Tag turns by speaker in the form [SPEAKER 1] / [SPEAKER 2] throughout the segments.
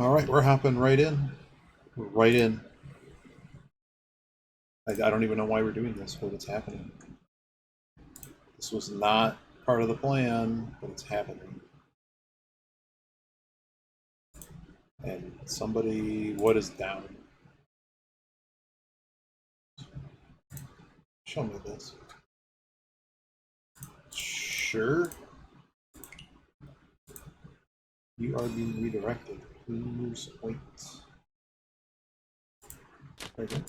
[SPEAKER 1] Alright, we're hopping right in. We're right in. I don't even know why we're doing this, but it's happening. This was not part of the plan, but it's happening. And somebody, what is down? Show me this. Sure. You are being redirected. Please wait. Very good.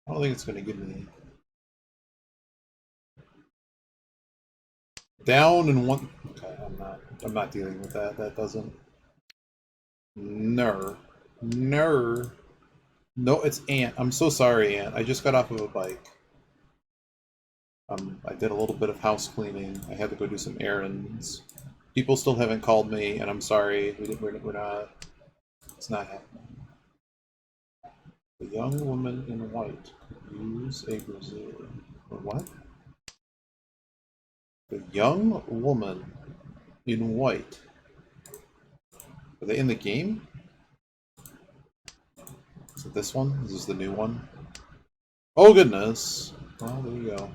[SPEAKER 1] I don't think it's going to give me down in one. Okay, I'm not dealing with that. That doesn't. Ner. Ner. No, it's Ant. I'm so sorry, Ant. I just got off of a bike. I did a little bit of house cleaning. I had to go do some errands. People still haven't called me, and I'm sorry. We're not. It's not happening. The young woman in white could use a brazier. What? The young woman in white. Are they in the game? Is it this one? This is the new one. Oh goodness! Well, there you go.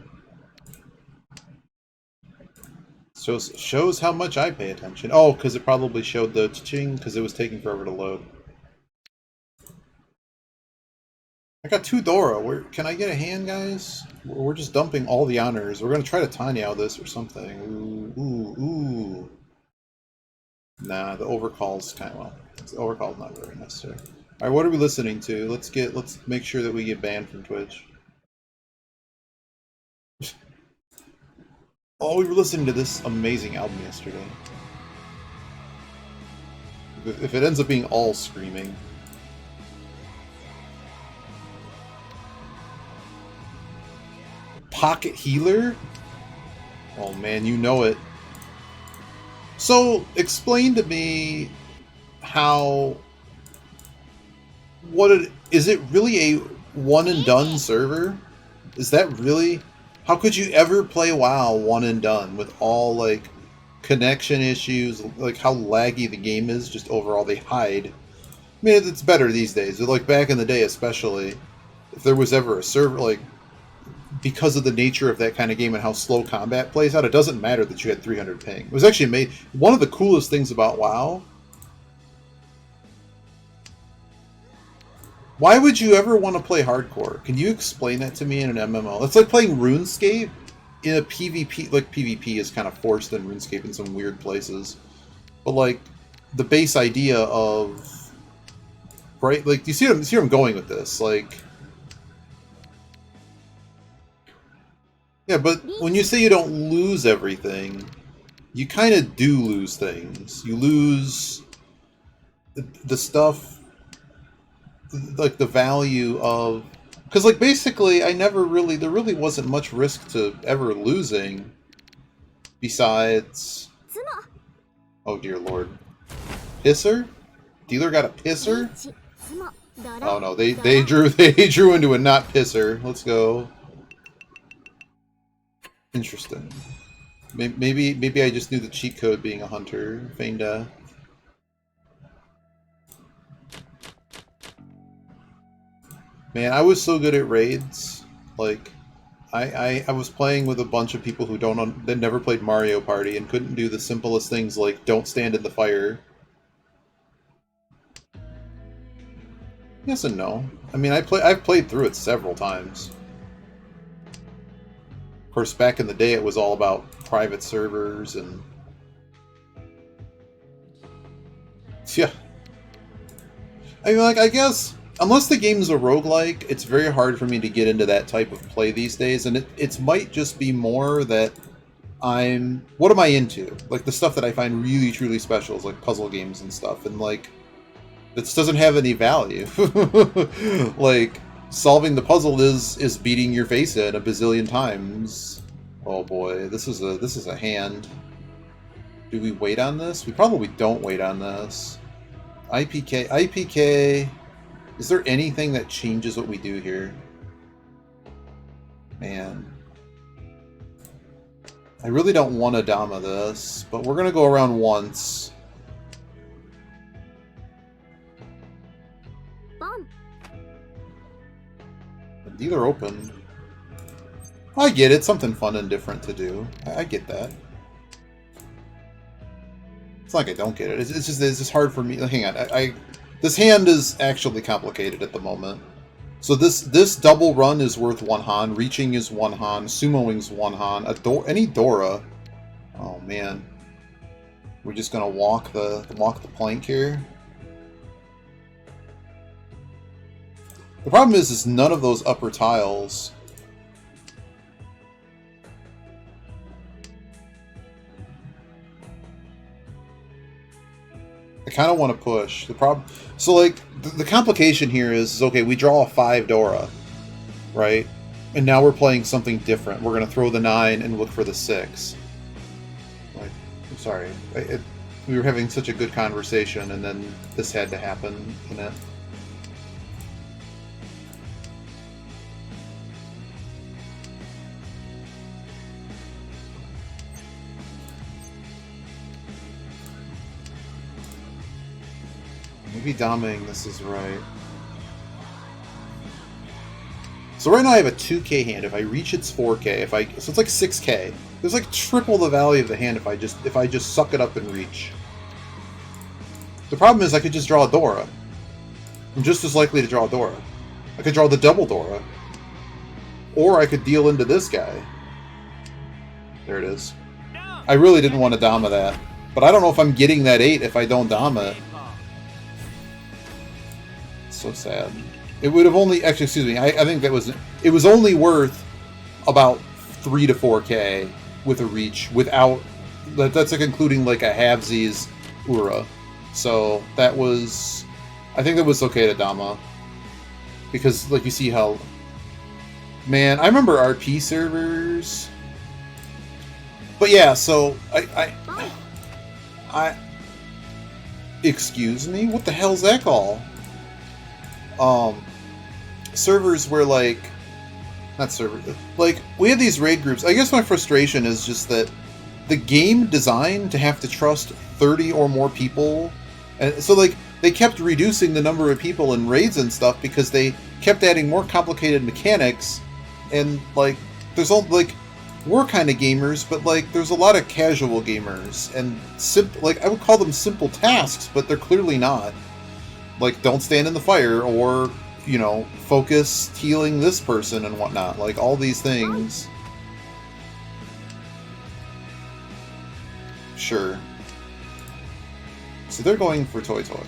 [SPEAKER 1] Shows how much I pay attention. Oh, because it probably showed the ching because it was taking forever to load. I got 2 Dora. Can I get a hand, guys? We're just dumping all the honors. We're gonna try to Tanya this or something. Ooh, ooh, ooh. Nah, the overcall's kind of well. The overcall's not very necessary. All right, what are we listening to? Let's make sure that we get banned from Twitch. Oh, we were listening to this amazing album yesterday. If it ends up being all screaming. Pocket Healer? Oh man, you know it. So, explain to me how... Is it really a one and done server? Is that really... How could you ever play WoW one and done with all, like, connection issues, like how laggy the game is, just overall they hide? I mean, it's better these days, but like back in the day especially, if there was ever a server, like, because of the nature of that kind of game and how slow combat plays out, it doesn't matter that you had 300 ping. It was actually made... One of the coolest things about WoW... Why would you ever want to play hardcore? Can you explain that to me in an MMO? It's like playing RuneScape in a PvP. Like, PvP is kind of forced in RuneScape in some weird places. But, like, the base idea of... Right? Like, you see where I'm going with this? Like... Yeah, but when you say you don't lose everything, you kind of do lose things. You lose the stuff, like the value of... Because, like, basically, there really wasn't much risk to ever losing, besides... Oh, dear lord. Pisser? Dealer got a pisser? Oh no, they drew into a not pisser. Let's go. Interesting. Maybe I just knew the cheat code being a hunter. Feign death. Man, I was so good at raids. Like, I was playing with a bunch of people that never played Mario Party and couldn't do the simplest things like don't stand in the fire. Yes and no. I mean, I've played through it several times. Of course, back in the day, it was all about private servers and... Yeah. I mean, like, I guess, unless the game's a roguelike, it's very hard for me to get into that type of play these days, and it might just be more that what am I into? Like, the stuff that I find really, truly special is, like, puzzle games and stuff, and, like, this doesn't have any value. Like... Solving the puzzle is beating your face in a bazillion times. Oh boy, this is a hand. Do we wait on this? We probably don't wait on this. IPK. Is there anything that changes what we do here? Man. I really don't want to Dama this, but we're gonna go around once. Dealer open. I get it. Something fun and different to do. I get that. It's not like I don't get it. It's just hard for me. Hang on. This hand is actually complicated at the moment. So this double run is worth 1 Han. Reaching is 1 Han. Sumoing's 1 Han. Any Dora. Oh man. We're just gonna walk the plank here. The problem is none of those upper tiles. I kind of want to push. The problem, so like the complication here is okay. We draw a 5 Dora, right? And now we're playing something different. We're gonna throw the 9 and look for the 6. Like, I'm sorry, we were having such a good conversation, and then this had to happen in it. Maybe Doming this is right. So right now I have a 2K hand. If I reach, it's 4K. So it's like 6K. There's like triple the value of the hand if I just suck it up and reach. The problem is I could just draw a Dora. I'm just as likely to draw a Dora. I could draw the double Dora. Or I could deal into this guy. There it is. I really didn't want to Dama that. But I don't know if I'm getting that 8 if I don't Dama it. So sad. It would have only actually, excuse me, I think it was only worth about 3 to 4K with a reach without that's like including like a halvesies Ura. So that was, I think that was okay to Dama because like you see how, man, I remember RP servers. But yeah, so I excuse me, what the hell's that call? Servers where like, not servers, like we had these raid groups. I guess my frustration is just that the game designed to have to trust 30 or more people, and so like they kept reducing the number of people in raids and stuff because they kept adding more complicated mechanics, and like there's all like we're kind of gamers, but like there's a lot of casual gamers and like I would call them simple tasks, but they're clearly not. Like, don't stand in the fire, or, you know, focus healing this person and whatnot. Like, all these things. Sure. So they're going for Toy Toy.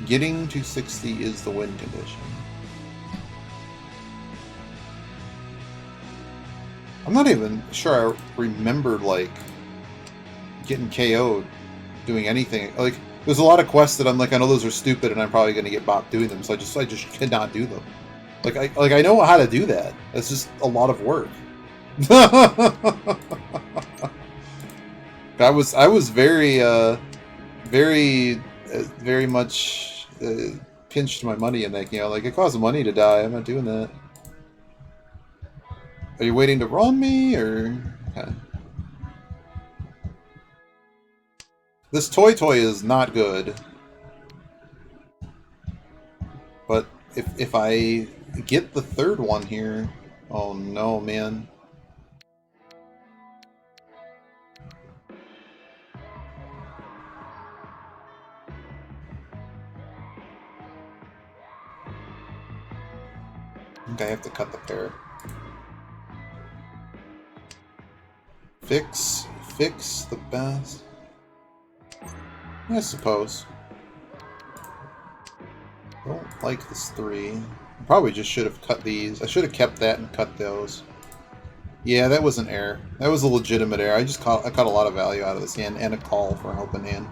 [SPEAKER 1] Getting to 60 is the win condition. I'm not even sure I remember, like, getting KO'd. Doing anything. Like, there's a lot of quests that I'm like, I know those are stupid and I'm probably going to get bopped doing them, so I just cannot do them. Like, I know how to do that. It's just a lot of work. I was very, very much pinched my money in that, you know, like, it costs money to die, I'm not doing that. Are you waiting to run me, or... Okay. This Toy Toy is not good. But if I get the third one here... Oh no, man. I think I have to cut the pair. Fix the best. I suppose. I don't like this 3. I probably just should have cut these. I should have kept that and cut those. Yeah, that was an error. That was a legitimate error. I cut a lot of value out of this hand and a call for an open hand.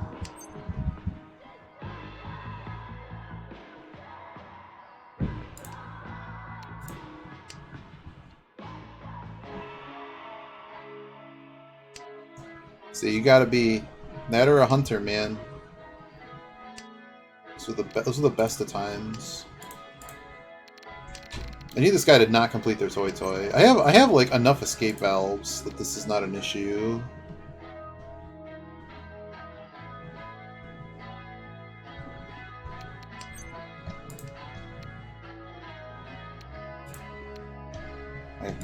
[SPEAKER 1] So you gotta be that or a hunter, man. Those are the best of times. I need this guy to not complete their Toy Toy. I have like enough escape valves that this is not an issue.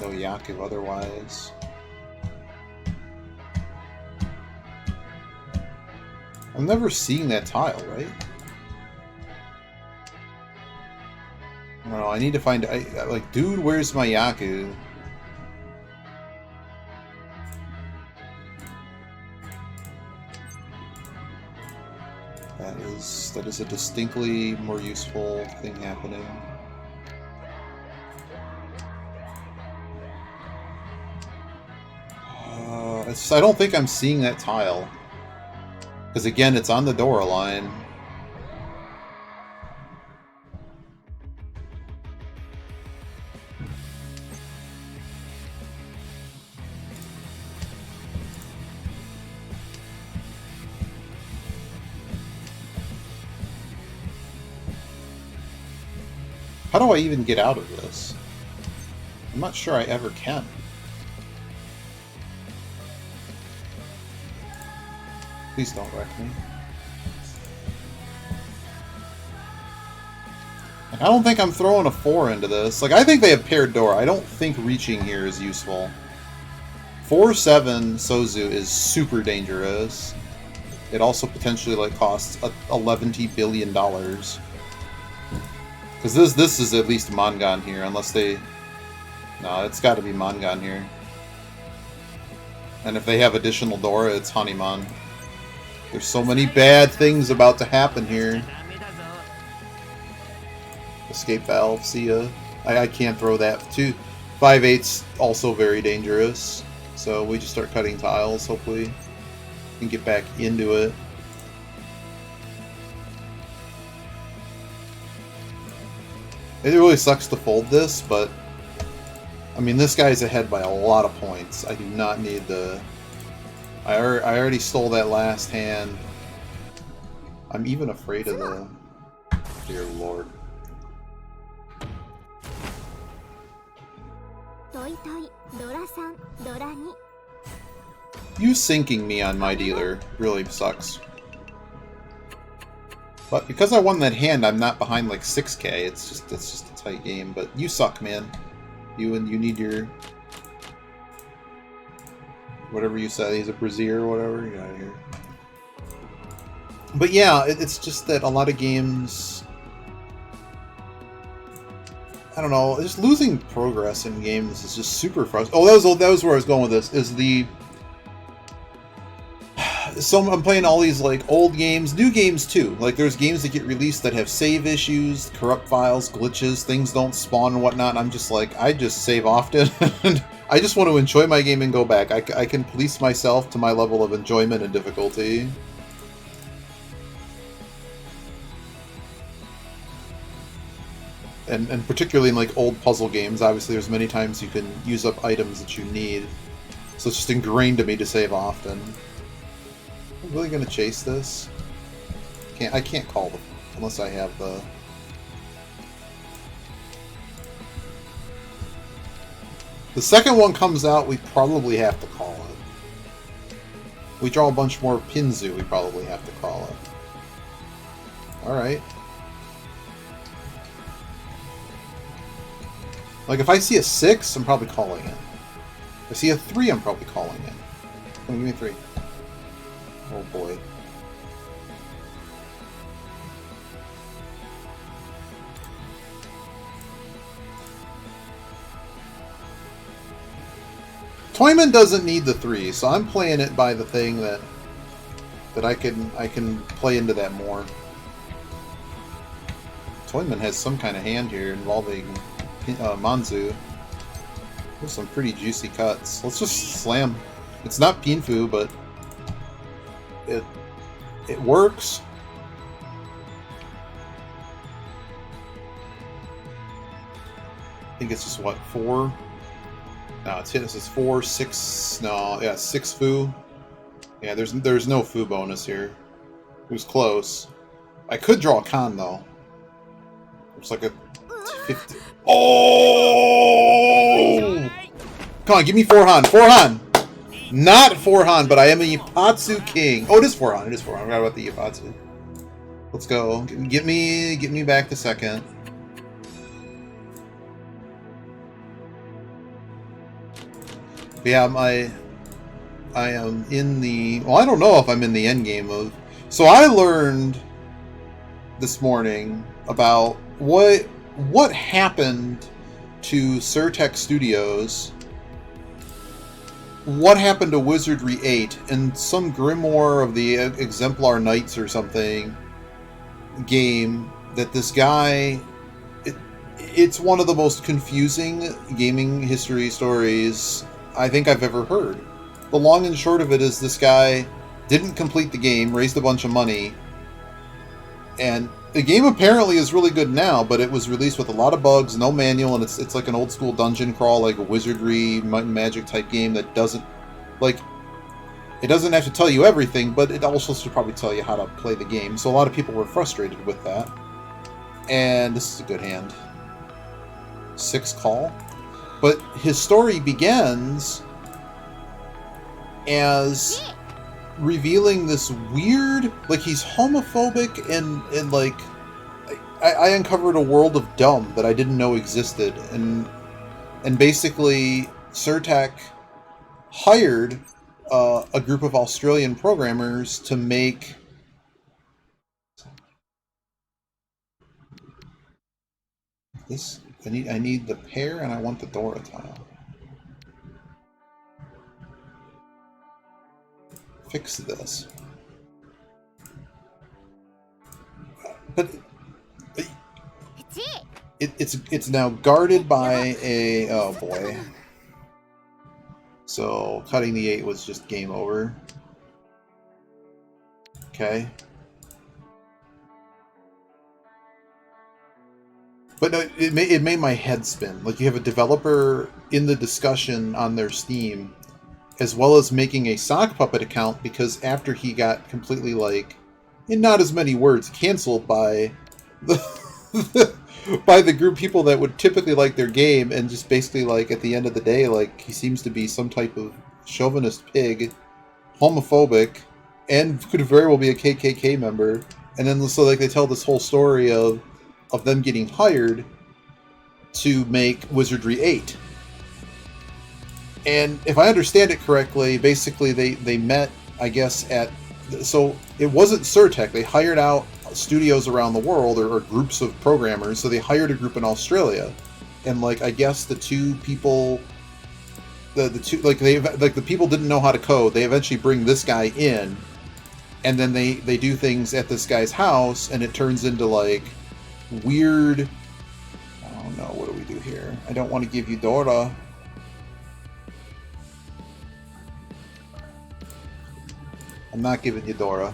[SPEAKER 1] no Yaku otherwise. I'm never seeing that tile, right? I don't know, I need to find... like, dude, where's my Yaku? That is a distinctly more useful thing happening. I don't think I'm seeing that tile. Because again, it's on the door line. How do I even get out of this? I'm not sure I ever can. Please don't wreck me. I don't think I'm throwing a 4 into this. Like, I think they have paired door. I don't think reaching here is useful. 4-7 Sozu is super dangerous. It also potentially, like, costs $11 billion. Because this is at least Mangan here, unless they... No, it's got to be Mangan here. And if they have additional Dora, it's Hanuman. There's so many bad things about to happen here. Escape valve, see ya. I can't throw that. 5/8's also very dangerous. So we just start cutting tiles, hopefully. And get back into it. It really sucks to fold this, but... I mean, this guy's ahead by a lot of points. I do not need the... I already stole that last hand. I'm even afraid of the... Dear Lord. You sinking me on my dealer really sucks. But because I won that hand, I'm not behind like 6k. It's just a tight game. But you suck, man. You need your... Whatever you said, he's a brazier or whatever. Get out of here. But yeah, it's just that a lot of games... I don't know, just losing progress in games is just super frustrating. Oh, that was where I was going with this, is the... So I'm playing all these like old games, new games too. Like there's games that get released that have save issues, corrupt files, glitches, things don't spawn and whatnot. And I'm just like, I just save often. I just want to enjoy my game and go back. I can police myself to my level of enjoyment and difficulty. And particularly in like old puzzle games, obviously there's many times you can use up items that you need. So it's just ingrained to me to save often. I'm really gonna chase this? I can't call them unless I have the... The second one comes out, we probably have to call it. We draw a bunch more Pinzu, we probably have to call it. Alright. Like, if I see a 6, I'm probably calling it. If I see a 3, I'm probably calling it. Come on, give me 3. Oh boy. Toyman doesn't need the 3, so I'm playing it by the thing that I can play into that more. Toyman has some kind of hand here involving Manzu. There's some pretty juicy cuts. Let's just slam. It's not Pinfu, but it works. I think it's just what, 4? No, it's hitting. This is 4, 6. No, yeah, 6 Fu. Yeah, there's no Fu bonus here. It was close. I could draw a con though. It's like a 50. Oh! Come on, give me 4 Han. 4 Han. Not 4 Han, but I am a Yapatsu king. Oh, it is 4 Han. It is 4 Han. I forgot about the Yapatsu. Let's go. Get me back to second. Yeah, I am in the... Well, I don't know if I'm in the end game of... So I learned this morning about what happened to Surtech Studios, what happened to Wizardry 8, and some Grimoire of the Exemplar Knights or something game that this guy... It's one of the most confusing gaming history stories I think I've ever heard. The long and short of it is this guy didn't complete the game, raised a bunch of money, and the game apparently is really good now, but it was released with a lot of bugs, no manual, and it's like an old school dungeon crawl, like a wizardry, magic type game that doesn't, like, it doesn't have to tell you everything, but it also should probably tell you how to play the game. So a lot of people were frustrated with that. And this is a good hand. 6 call. But his story begins as revealing this weird, like, he's homophobic and like, I uncovered a world of dumb that I didn't know existed, and basically Surtech hired a group of Australian programmers to make this. I need the pear, and I want the Dora tile. Fix this. But it's now guarded by a... Oh boy. So cutting the 8 was just game over. Okay. But no, it made my head spin. Like, you have a developer in the discussion on their Steam, as well as making a sock puppet account, because after he got completely, like, in not as many words, canceled by the by the group of people that would typically like their game, and just basically, like, at the end of the day, like, he seems to be some type of chauvinist pig, homophobic, and could very well be a KKK member. And then so, like, they tell this whole story of them getting hired to make Wizardry 8. And if I understand it correctly, basically they met, I guess, at... So it wasn't Surtech. They hired out studios around the world, or groups of programmers. So they hired a group in Australia. And, like, I guess the two people... The two... Like, the people didn't know how to code. They eventually bring this guy in. And then they do things at this guy's house, and it turns into, like, weird... Oh no, what do we do here? I don't want to give you Dora. I'm not giving you Dora.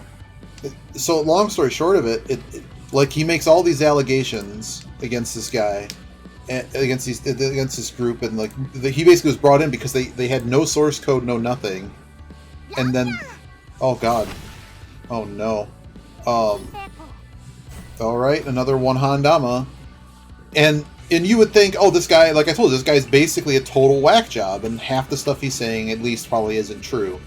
[SPEAKER 1] So, long story short of it, like, he makes all these allegations against this guy, against this group, and, like, he basically was brought in because they had no source code, no nothing. And then... Oh god. Oh no. Alright, another one Handama. And you would think, oh, this guy, like I told you, this guy's basically a total whack job, and half the stuff he's saying at least probably isn't true.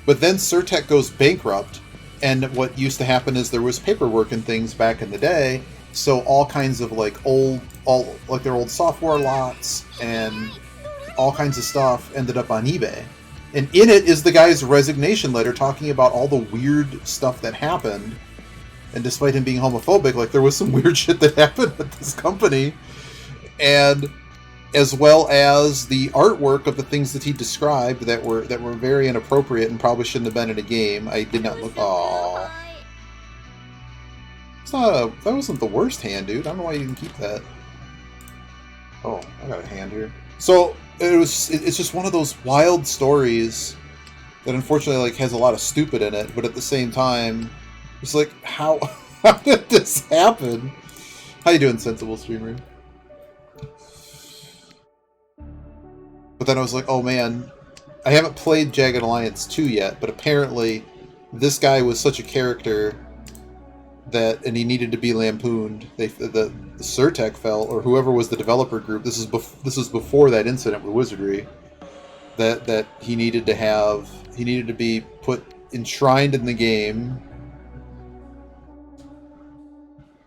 [SPEAKER 1] But then Surtech goes bankrupt, and what used to happen is there was paperwork and things back in the day, so all kinds of, like, their old software lots and all kinds of stuff ended up on eBay. And in it is the guy's resignation letter talking about all the weird stuff that happened. And despite him being homophobic, like, there was some weird shit that happened at this company. And as well as the artwork of the things that he described that were very inappropriate and probably shouldn't have been in a game. I did not look... Aww. It's not that wasn't the worst hand, dude. I don't know why you didn't keep that. Oh, I got a hand here. So, it's just one of those wild stories that unfortunately, like, has a lot of stupid in it, but at the same time... It's like, how did this happen? How you doing, Sensible Streamer? But then I was like, oh man, I haven't played Jagged Alliance 2 yet, but apparently this guy was such a character that, and he needed to be lampooned. The Surtech felt, or whoever was the developer group, this was before that incident with Wizardry, that he needed to be put enshrined in the game.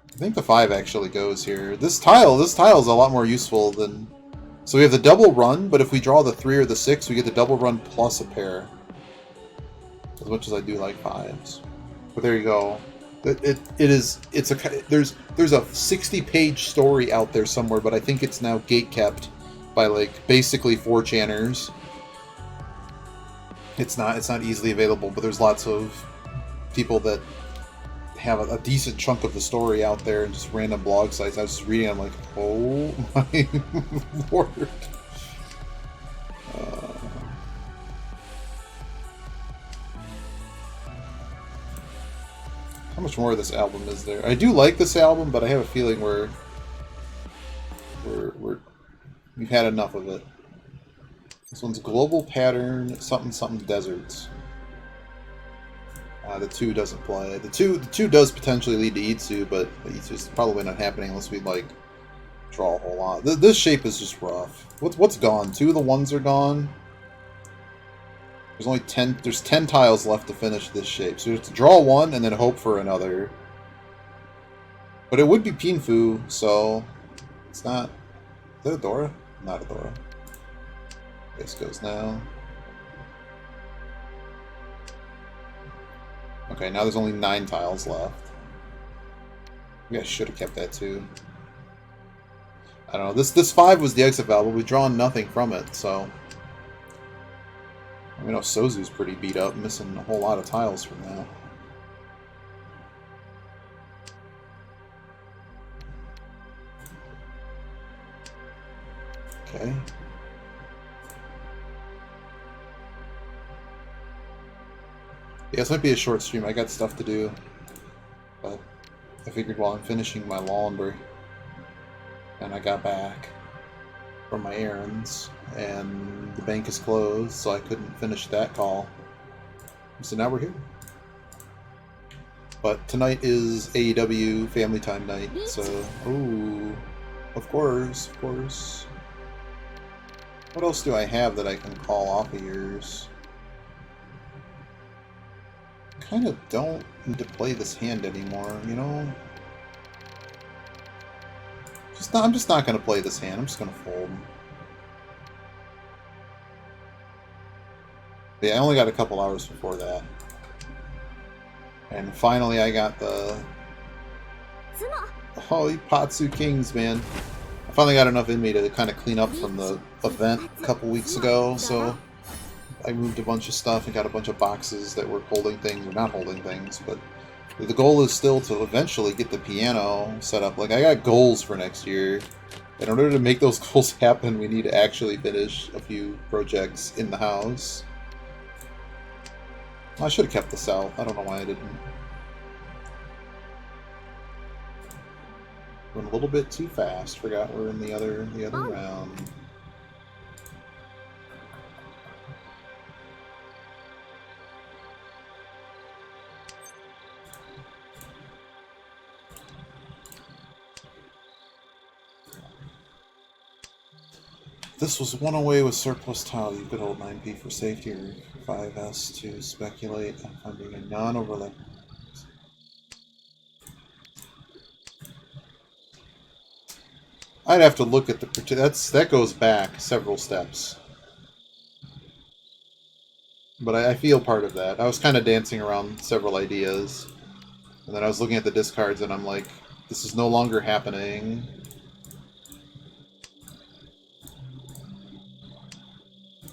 [SPEAKER 1] I think the 5 actually goes here. This tile is a lot more useful than So we have the double run, but if we draw the 3 or the 6, we get the double run plus a pair. As much as I do like 5s. But there you go. There's a 60-page story out there somewhere, but I think it's now gatekept by like basically 4chaners. It's not easily available, but there's lots of people that have a decent chunk of the story out there and just random blog sites. I was just reading, I'm like, oh my lord. How much more of this album is there? I do like this album, but I have a feeling we've had enough of it. This one's Global Pattern something something deserts. The 2 doesn't play. The two does potentially lead to E2, but E2's probably not happening unless we like draw a whole lot. This shape is just rough. What's gone? 2 of the 1s are gone. There's only 10. There's 10 tiles left to finish this shape, so you have to draw 1 and then hope for another. But it would be Pinfu, so it's not. Is that a Dora? Not a Dora. Base goes now. Okay, now there's only 9 tiles left. Maybe I should have kept that too. I don't know. This 5 was the exit valve, but we've drawn nothing from it, so. I know Sozu's pretty beat up, missing a whole lot of tiles from that. Okay. Yeah, this might be a short stream. I got stuff to do. But I figured while I'm finishing my laundry, and I got back from my errands, and the bank is closed, so I couldn't finish that call. So now we're here. But tonight is AEW Family Time night, so... Ooh, of course, of course. What else do I have that I can call off of yours? Kind of don't need to play this hand anymore, you know? I'm just not going to play this hand. I'm just going to fold. But yeah, I only got a couple hours before that. And finally I got the... Holy Patsu Kings, man. I finally got enough in me to kind of clean up from the event a couple weeks ago, so... I moved a bunch of stuff and got a bunch of boxes that were holding things or not holding things, but the goal is still to eventually get the piano set up. Like, I got goals for next year, and in order to make those goals happen, we need to actually finish a few projects in the house. I should have kept the south. I don't know why I didn't. Went a little bit too fast. Forgot we're in the other round. This was one away with surplus tile. You could hold 9p for safety or 5s to speculate on finding a non-overlap. I'd have to look at the... that goes back several steps. But I feel part of that. I was kind of dancing around several ideas. And then I was looking at the discards and I'm like, this is no longer happening.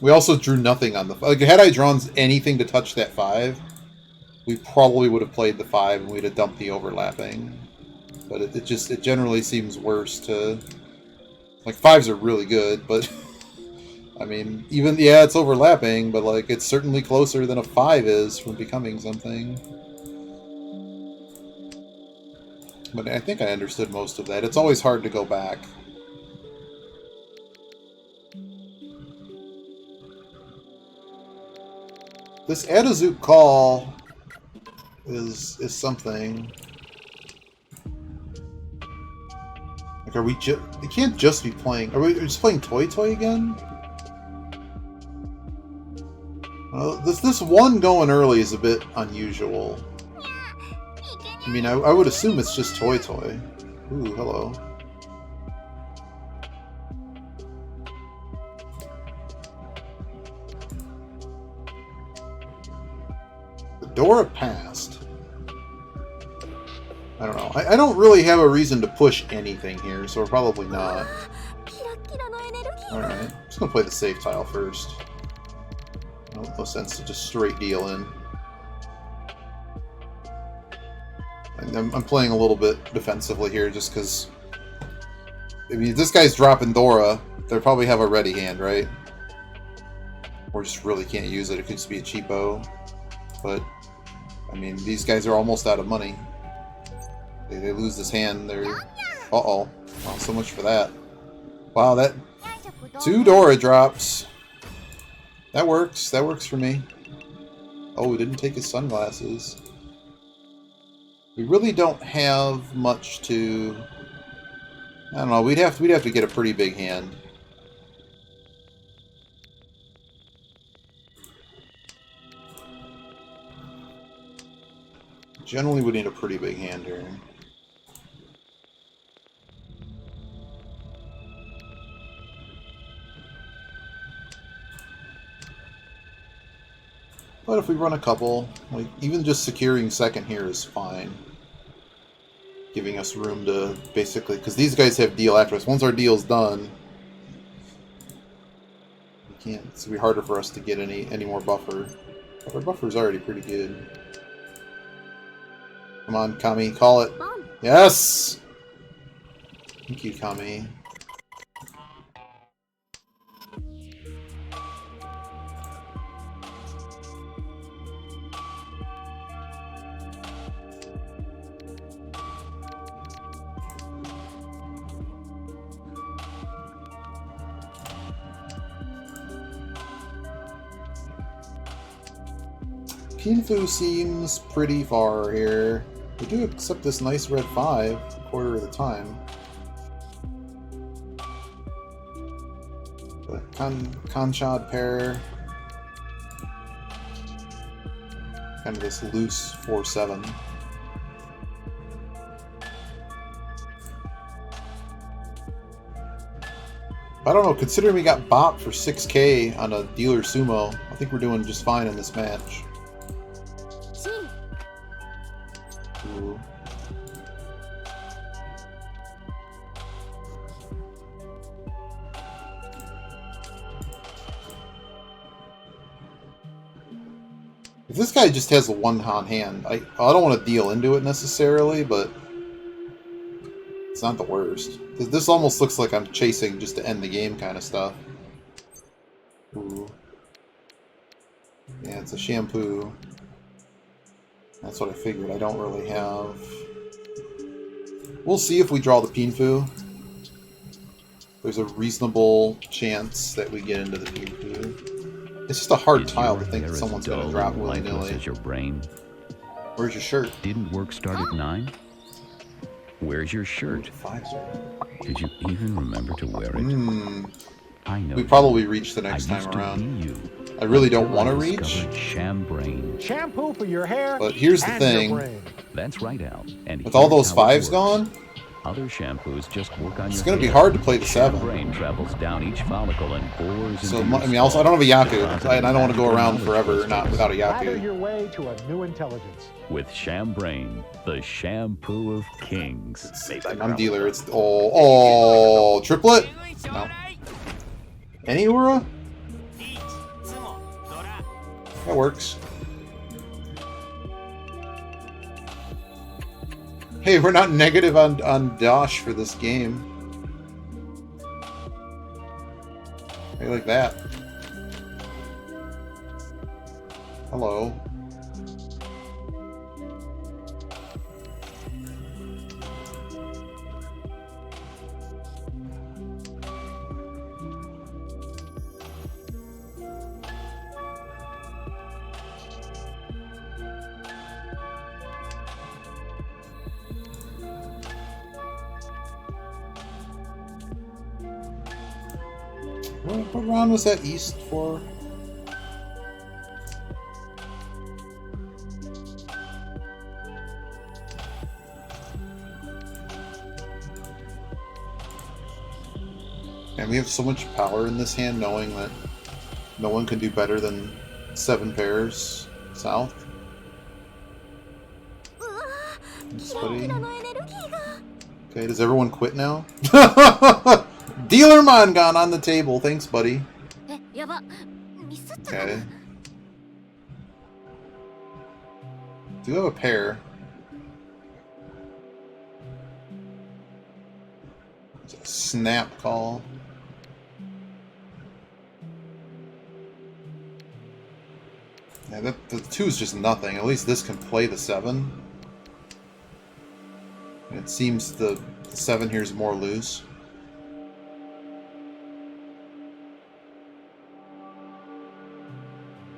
[SPEAKER 1] We also drew nothing on the... Like, had I drawn anything to touch that 5, we probably would have played the 5 and we'd have dumped the overlapping. But it generally seems worse to... Like, 5s are really good, but... I mean, even... Yeah, it's overlapping, but, like, it's certainly closer than a 5 is from becoming something. But I think I understood most of that. It's always hard to go back. This Atazook call is something. Like, are we we can't just be playing... Are we just playing Toy Toy again? Well, this one going early is a bit unusual. I mean, I would assume it's just Toy Toy. Ooh, hello. Dora passed. I don't know. I don't really have a reason to push anything here, so we're probably not. Alright, I'm just gonna play the safe tile first. No sense to just straight deal in. I'm playing a little bit defensively here just because... I mean, if this guy's dropping Dora, they'll probably have a ready hand, right? Or just really can't use it. It could just be a cheapo. But, I mean, these guys are almost out of money. They lose this hand, they're... Uh-oh. Well, so much for that. Wow, that... 2 Dora drops. That works. That works for me. Oh, we didn't take his sunglasses. We really don't have much to... I don't know, we'd have to get a pretty big hand. Generally, we need a pretty big hand here. But if we run a couple, like even just securing second here is fine. Giving us room to basically, because these guys have deal after us. Once our deal's done, we can't. It's gonna be harder for us to get any more buffer. But our buffer's already pretty good. Come on, Kami, call it. Yes! Thank you, Kami. Pinfu seems pretty far here. We do accept this nice red 5 a quarter of the time. But Conchad pair. Kind of this loose 4-7. I don't know, considering we got bopped for 6k on a dealer sumo, I think we're doing just fine in this match. Ooh. If this guy just has a one-on hand, I don't want to deal into it necessarily, but it's not the worst. This almost looks like I'm chasing just to end the game kind of stuff. Ooh. Yeah, it's a shampoo. That's what I figured. I don't really have... We'll see if we draw the Pinfu. There's a reasonable chance that we get into the Pinfu. It's just a hard tile to think that someone's going to drop willy-nilly.
[SPEAKER 2] Your brain.
[SPEAKER 1] Where's your shirt?
[SPEAKER 2] Didn't work start at 9? Where's your shirt?
[SPEAKER 1] 5, sir.
[SPEAKER 2] Did you even remember to wear it? I know.
[SPEAKER 1] We probably reach the next time around. I really don't want to reach.
[SPEAKER 3] Shampoo for your hair.
[SPEAKER 1] But here's the thing.
[SPEAKER 2] That's right, Al. And
[SPEAKER 1] with all those 5s gone,
[SPEAKER 2] other shampoos just work on
[SPEAKER 1] it's going to be hard to play the 7.
[SPEAKER 2] Brain travels down each follicle and bores.
[SPEAKER 1] So I mean, also I don't have a Yaku, and I don't want to go around forever not without a
[SPEAKER 3] Lather
[SPEAKER 1] Yaku.
[SPEAKER 3] your way to a new intelligence.
[SPEAKER 2] With Shambrain, the shampoo of kings.
[SPEAKER 1] I'm dealer. It's oh triplet. No. Any Ura? That works. Hey, we're not negative on Dosh for this game. Hey, like that. Hello. What round was that East for? And we have so much power in this hand, knowing that no one can do better than 7 pairs south. Thanks, buddy. Okay, does everyone quit now? Dealer Mangan on the table. Thanks, buddy. Okay. Do have a pair. It's a snap call. Yeah, the 2 is just nothing. At least this can play the 7. And it seems the 7 here is more loose.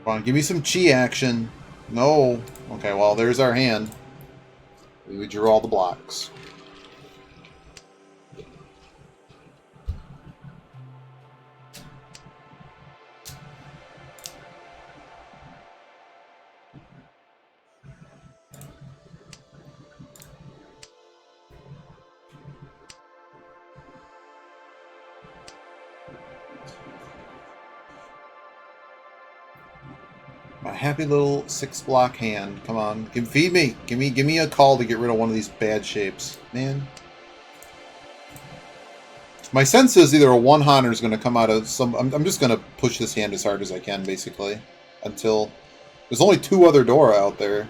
[SPEAKER 1] Come on, give me some chi action. No. Okay, well, there's our hand. We drew all the blocks. My happy little 6-block hand. Come on, feed me. Give me a call to get rid of one of these bad shapes, man. My sense is either a 1-hander is going to come out of some. I'm just going to push this hand as hard as I can, basically, until there's only 2 other Dora out there.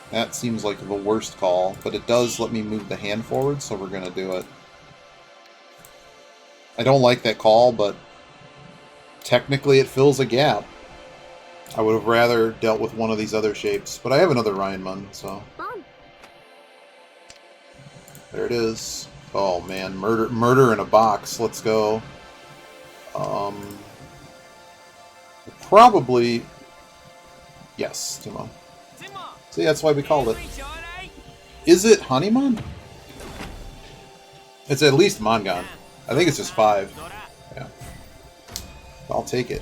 [SPEAKER 1] That seems like the worst call, but it does let me move the hand forward, so we're going to do it. I don't like that call, but technically it fills a gap. I would have rather dealt with one of these other shapes, but I have another Ryanman, so... There it is. Oh man, murder in a box. Let's go. Probably... Yes, Timo. See, that's why we called it. Is it Hanuman? It's at least Mangan. I think it's just 5. Yeah. I'll take it.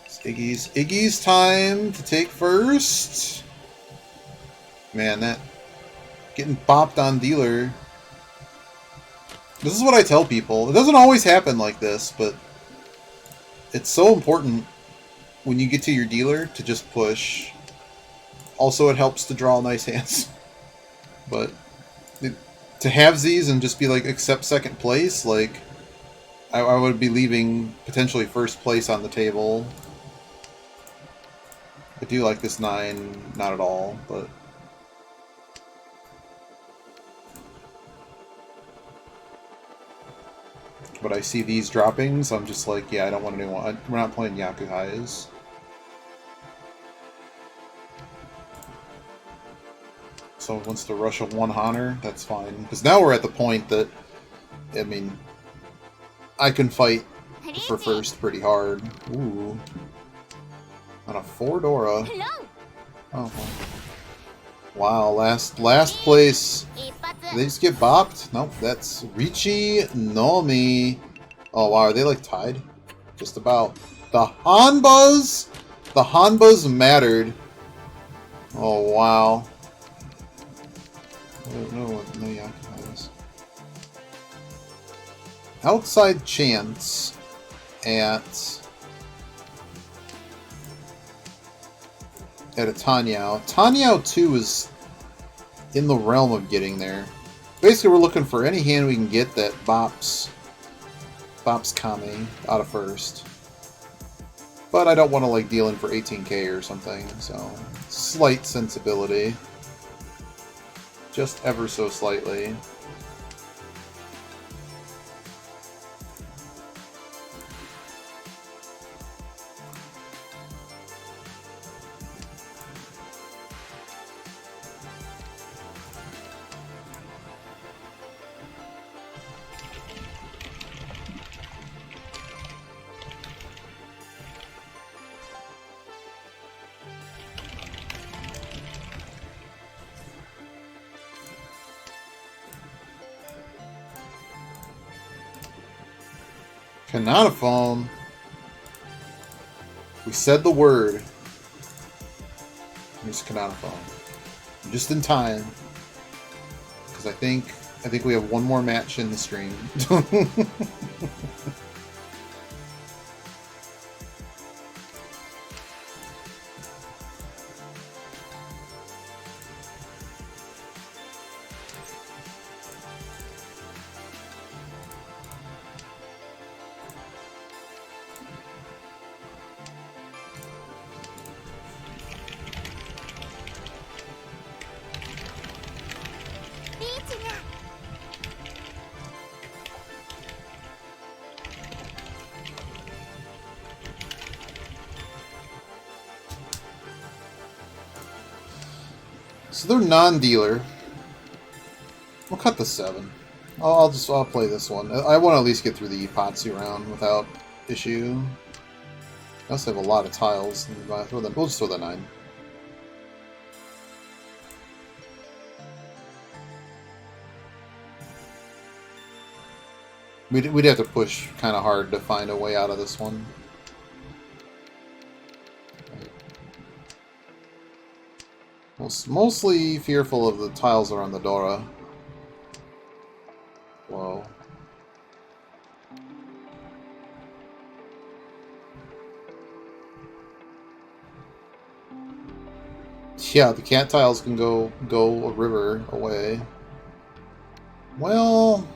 [SPEAKER 1] It's Iggy's time to take first. Man, that getting bopped on dealer. This is what I tell people. It doesn't always happen like this, but it's so important when you get to your dealer to just push. Also, it helps to draw nice hands. But to have these and just be like, accept second place, like, I would be leaving potentially first place on the table. I do like this 9, not at all, but... But I see these droppings, I'm just like, yeah, I don't want anyone... We're not playing Yakuhais. So wants to rush a 1-hander, that's fine. Because now we're at the point that, I mean, I can fight for first pretty hard. Ooh. On a 4 Dora. Oh, wow, last place. Did they just get bopped? Nope, that's Richi Nomi. Oh wow, are they like tied? Just about. The Hanbas! The Hanbas mattered. Oh wow. I don't know what no Yakuza is. Outside chance at a Tanyao. Tanyao 2 is in the realm of getting there. Basically, we're looking for any hand we can get that bops Kami out of first. But I don't want to like deal in for 18k or something, so slight sensibility. Just ever so slightly. Canoniphone. We said the word. Here's Canoniphone. Just in time. Because I think we have one more match in the stream. So they're non-dealer. We'll cut the 7. I'll play this one. I want to at least get through the pt2 round without issue. I also have a lot of tiles. We'll just throw the 9. We'd have to push kind of hard to find a way out of this one. Mostly fearful of the tiles around the Dora. Whoa. Yeah, the cat tiles can go a river away. Well,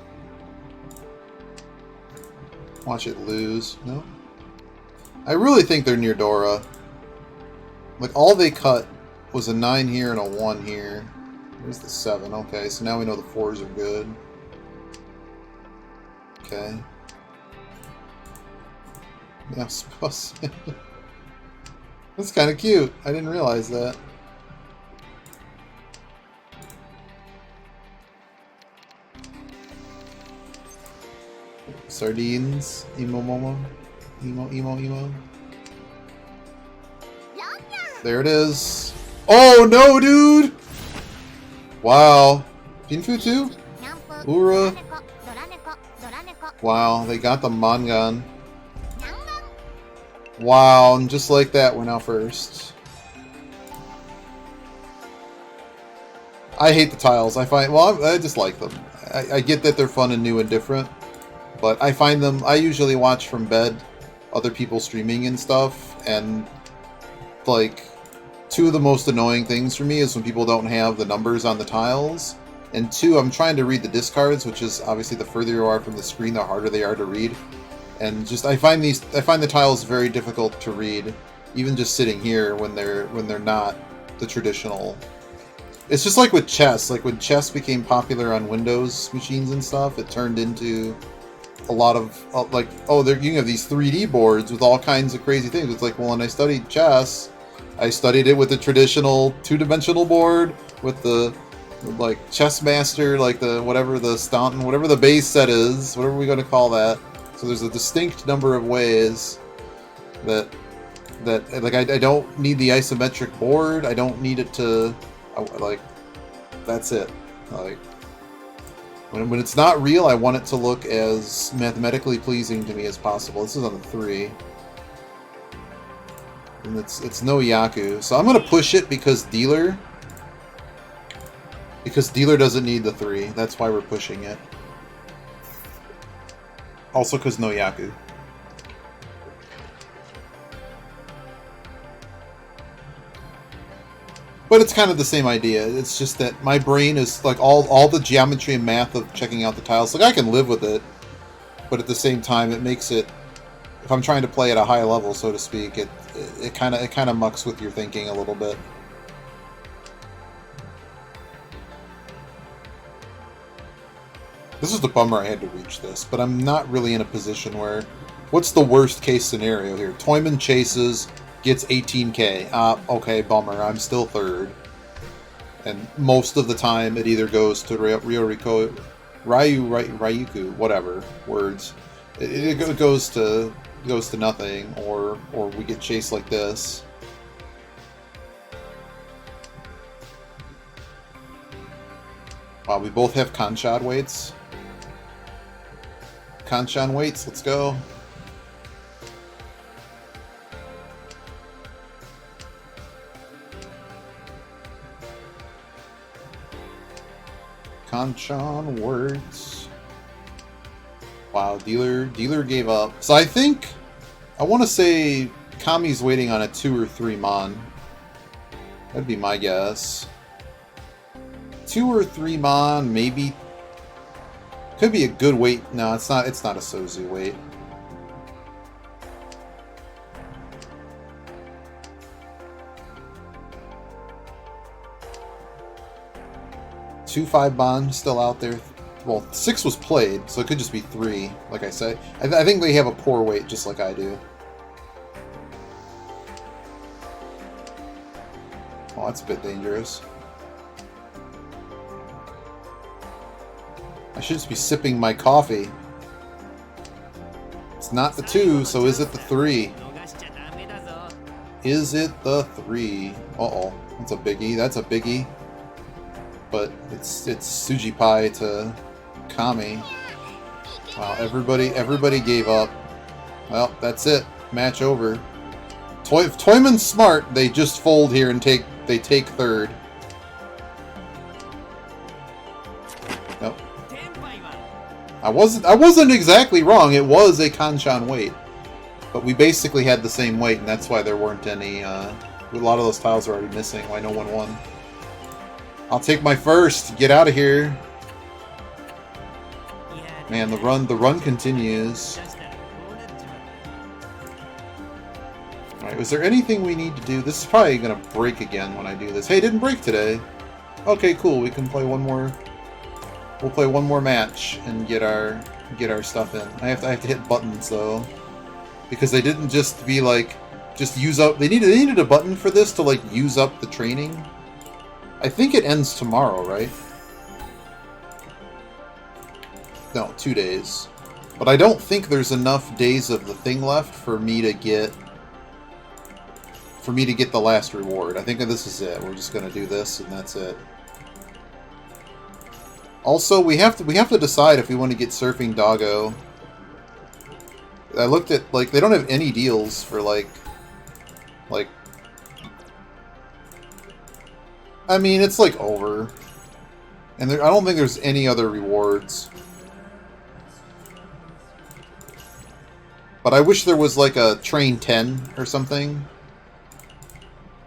[SPEAKER 1] watch it lose. No? I really think they're near Dora. Like, all they cut was a 9 here and a 1 here. There's the 7. Okay, so now we know the 4s are good. Okay. Yeah, I suppose. That's kind of cute. I didn't realize that. Sardines. Emo Momo. Emo. There it is. Oh no, dude! Wow. Pinfu too? Ura. Wow, they got the Mangan. Wow, and just like that, we're now first. I hate the tiles. I just like them. I get that they're fun and new and different, but I find them, I usually watch from bed other people streaming and stuff, and like, 2 of the most annoying things for me is when people don't have the numbers on the tiles, and 2, I'm trying to read the discards, which is obviously the further you are from the screen, the harder they are to read. And just I find the tiles very difficult to read, even just sitting here when they're not the traditional. It's just like with chess. Like when chess became popular on Windows machines and stuff, it turned into a lot of like, oh, you can have these 3D boards with all kinds of crazy things. It's like, well, when I studied chess, I studied it with the traditional 2-dimensional board with the like chess master, like the whatever the Staunton, whatever the base set is, whatever we're going to call that. So there's a distinct number of ways that like I don't need the isometric board. I don't need it to like, that's it. Like when it's not real, I want it to look as mathematically pleasing to me as possible. This is on the 3. And it's no Yaku. So I'm gonna push it because dealer doesn't need the 3. That's why we're pushing it. Also because no Yaku. But it's kind of the same idea. It's just that my brain is like all the geometry and math of checking out the tiles. Like I can live with it, but at the same time it makes it, if I'm trying to play at a high level, so to speak, it kind of mucks with your thinking a little bit. This is the bummer I had to reach this, but I'm not really in a position where... What's the worst case scenario here? Toyman chases, gets 18k. Okay, bummer. I'm still third. And most of the time it either goes to Ryuku, whatever, words. It goes to nothing, or we get chased like this. Wow, we both have Kanchan weights. Kanchan weights, let's go. Kanchan words. Wow, dealer gave up. So I think, I want to say Kami's waiting on a 2 or 3 Mon. That'd be my guess. 2 or 3 Mon, maybe. Could be a good weight. No, it's not a Sozu weight. Two 5 Mon still out there. Well, 6 was played, so it could just be 3, like I say. I think they have a poor weight, just like I do. Oh, that's a bit dangerous. I should just be sipping my coffee. It's not the 2, so is it the 3? Is it the 3? Uh-oh. That's a biggie. That's a biggie. But it's Suji Pie to Kami. Wow, everybody gave up. Well, that's it. Match over. If Toyman's smart, they just fold here and take 3rd. Nope. I wasn't exactly wrong. It was a Kanchan weight. But we basically had the same weight, and that's why there weren't any, a lot of those tiles are already missing, why no one won. I'll take my first. Get out of here. Man, the run continues. Alright, was there anything we need to do? This is probably gonna break again when I do this. Hey, it didn't break today. Okay, cool. We can play one more. We'll play one more match and get our stuff in. I have to hit buttons though, because they didn't just be like just use up. They needed a button for this to like use up the training. I think it ends tomorrow, right? No, 2 days. But I don't think there's enough days of the thing left for me to get the last reward. I think this is it. We're just gonna do this and that's it. Also, we have to decide if we want to get Surfing Doggo. I looked at like they don't have any deals for like I mean, it's like over. And I don't think there's any other rewards. But I wish there was like a Train 10 or something.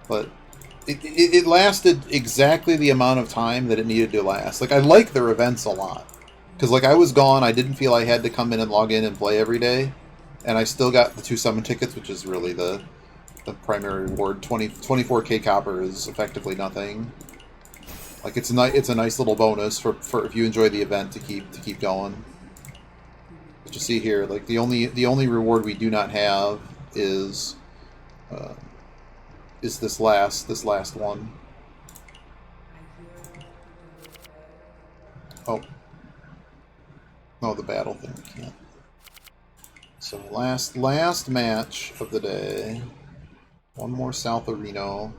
[SPEAKER 1] But it lasted exactly the amount of time that it needed to last. Like, I like their events a lot. Because, like, I was gone, I didn't feel I had to come in and log in and play every day. And I still got the 2 summon tickets, which is really the primary reward. 24k copper is effectively nothing. Like, it's a nice little bonus for if you enjoy the event to keep going. But you see here, like, the only reward we do not have is this last one. Oh. Oh, the battle thing, we can't. So last match of the day. One more South Arena.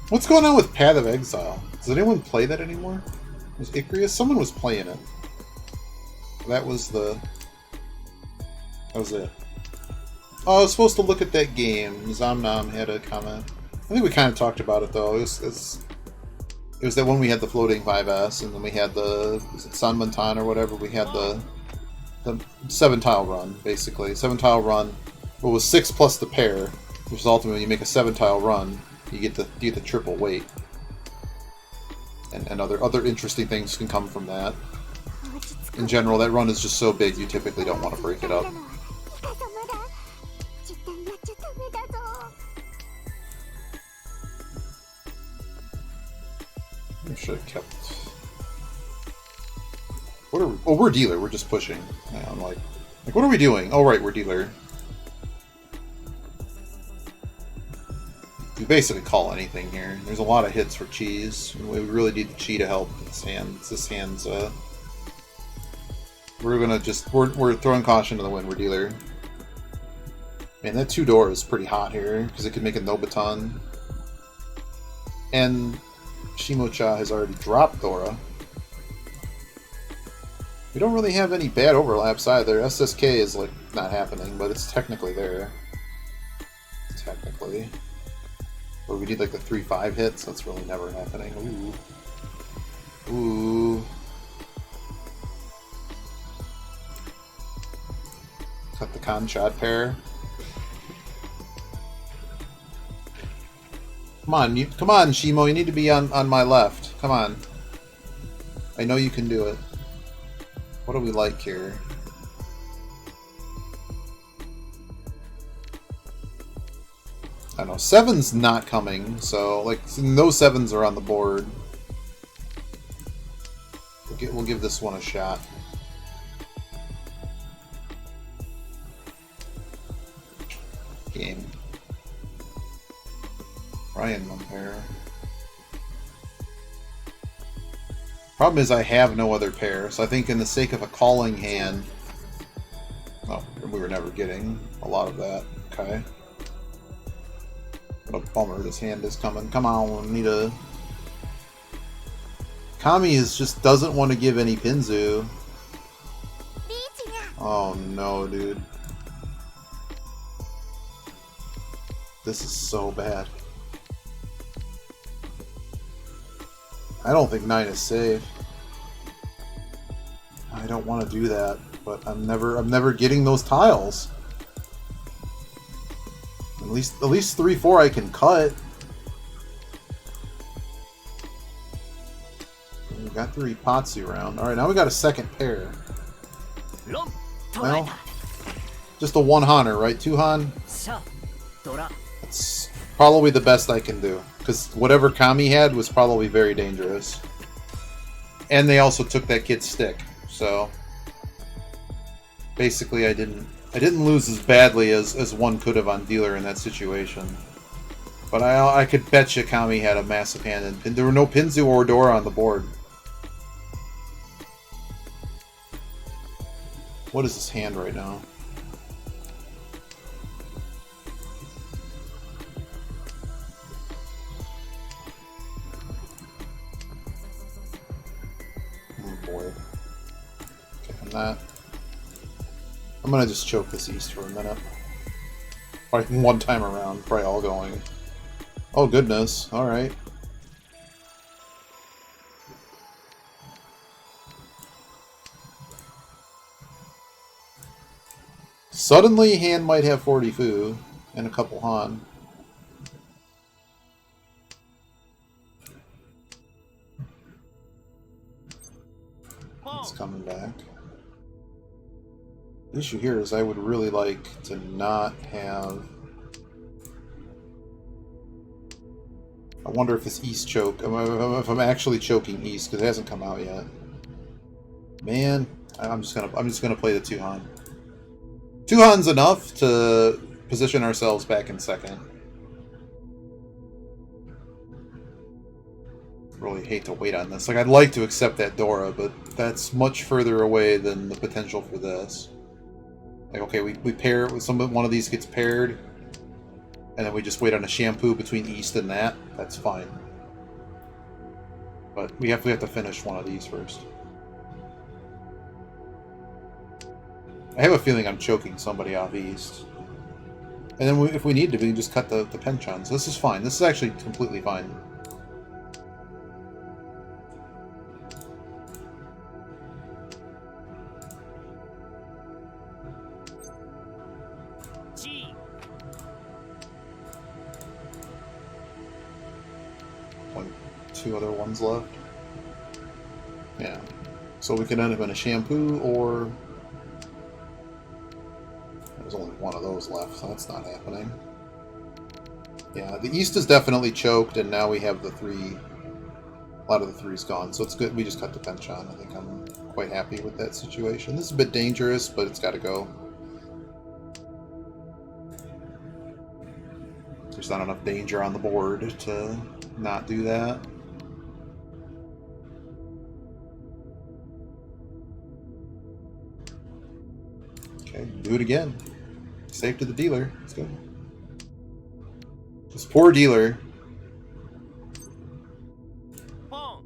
[SPEAKER 1] What's going on with Path of Exile? Does anyone play that anymore? Was Icrius? Someone was playing it. That was it. Oh, I was supposed to look at that game. Zamnam had a comment. I think we kind of talked about it though. It was that when we had the floating 5S, and then we had the Sanmontan or whatever. We had the 7-tile run, basically. 7-tile run. What was 6 plus the pair, which is ultimately you make a 7-tile run. You get the triple weight, and other interesting things can come from that. In general, that run is just so big you typically don't want to break it up. I should have kept. What are we? Oh, we're dealer. We're just pushing. Yeah, I'm like, what are we doing? Oh, right, we're dealer. You basically call anything here. There's a lot of hits for cheese. We really need the chi to help this hand. This hand's we're throwing caution to the wind. We're dealer. Man, that 2-door is pretty hot here because it could make a Nobaton. And Shimocha has already dropped Dora. We don't really have any bad overlaps either. SSK is like not happening, but it's technically there. Technically. But we need like the 3-5 hits. That's really never happening. Ooh. Ooh. Cut the con shot pair. Come on, come on, Shimo. You need to be on my left. Come on. I know you can do it. What do we like here? I don't know. 7's not coming, so like no 7s are on the board. We'll give this one a shot. Game. Ryan pair. Problem is I have no other pair, so I think in the sake of a calling hand... Oh, we were never getting a lot of that. Okay. What a bummer, this hand is coming. Come on, need a... Kami just doesn't want to give any Pinzu. Oh no, dude. This is so bad. I don't think 9 is safe. I don't want to do that, but I'm never getting those tiles. At least 3-4 I can cut. We got the Ripatsu round. Alright, now we got a second pair. Well, just a 1 Haner, right? 2 Han? That's probably the best I can do. Because whatever Kami had was probably very dangerous. And they also took that kid's stick. So basically I didn't lose as badly as one could have on dealer in that situation. But I could bet you Kami had a massive hand, and there were no Pinzu or Dora on the board. What is this hand right now? Oh boy. Okay, I'm gonna just choke this East for a minute. Probably one time around, probably all going. Oh goodness, alright. Suddenly, hand might have 40 Fu and a couple Han. It's coming back. The issue here is I would really like to not have... I wonder if this East choke... if I'm actually choking East, because it hasn't come out yet. Man, I'm just gonna play the 2 Han. 2 Han's enough to position ourselves back in second. Really hate to wait on this. Like, I'd like to accept that Dora, but that's much further away than the potential for this. Like, okay, we pair it with one of these gets paired, and then we just wait on a shampoo between East and that. That's fine. But we have to finish one of these first. I have a feeling I'm choking somebody off East. And then if we need to, we can just cut the penchons. This is fine. This is actually completely fine. Two other ones left. Yeah. So we could end up in a shampoo, or... There's only one of those left, so that's not happening. Yeah, the East is definitely choked, and now we have the 3... A lot of the 3's gone, so it's good. We just cut the penchon. I think I'm quite happy with that situation. This is a bit dangerous, but it's got to go. There's not enough danger on the board to not do that. Okay, do it again. Safe to the dealer. Let's go. This poor dealer. Well,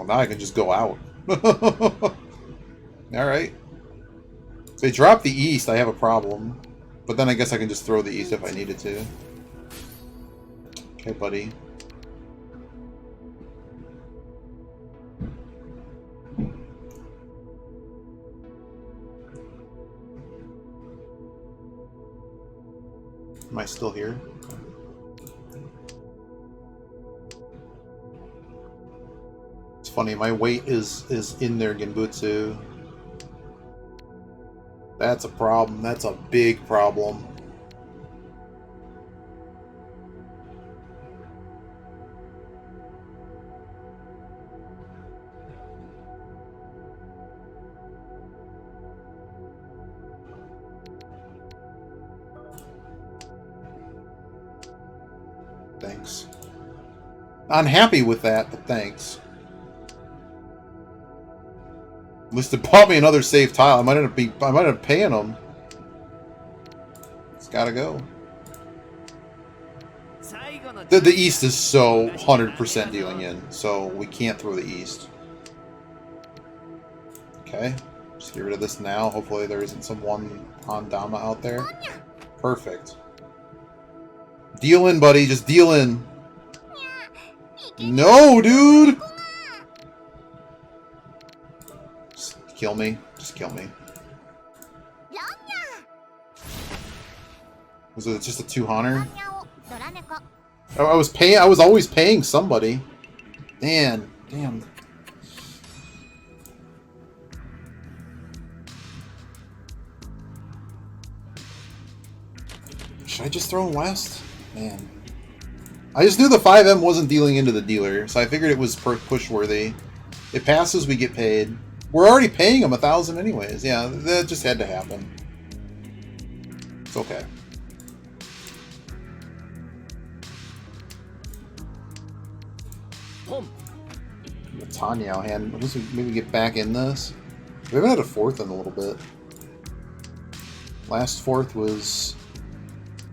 [SPEAKER 1] now I can just go out. Alright. If they drop the east, I have a problem. But then I guess I can just throw the east if I needed to. Okay, buddy. Am I still here? It's funny, my weight is in there, Genbutsu. That's a problem. That's a big problem. Thanks. Unhappy with that, but thanks. At least it bought me another safe tile. I might end up paying them. It's gotta go. The east is so 100% dealing in, so we can't throw the east. Okay, just get rid of this now. Hopefully there isn't some one on Dama out there. Perfect. Deal in, buddy. Just deal in. No, dude! Just kill me. Just kill me. Was it just a 2-hunter? I was always paying somebody. Man, damn. Should I just throw him west? Man. I just knew the 5M wasn't dealing into the dealer, so I figured it was push-worthy. It passes, we get paid. We're already paying him 1,000 anyways. Yeah, that just had to happen. It's okay. Tanya hand. Let's maybe get back in this. We haven't had a fourth in a little bit. Last fourth was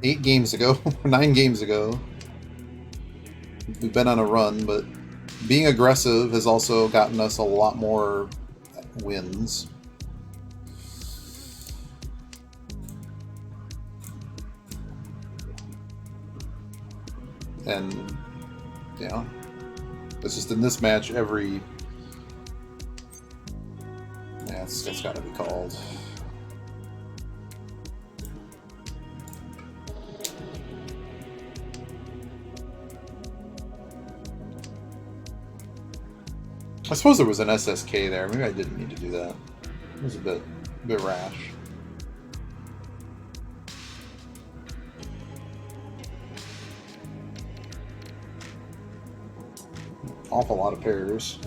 [SPEAKER 1] 8 games ago, 9 games ago. We've been on a run, but being aggressive has also gotten us a lot more wins. And, yeah. It's just in this match, every... Yeah, it's gotta be called. I suppose there was an SSK there. Maybe I didn't need to do that. It was a bit rash. Awful lot of pairs.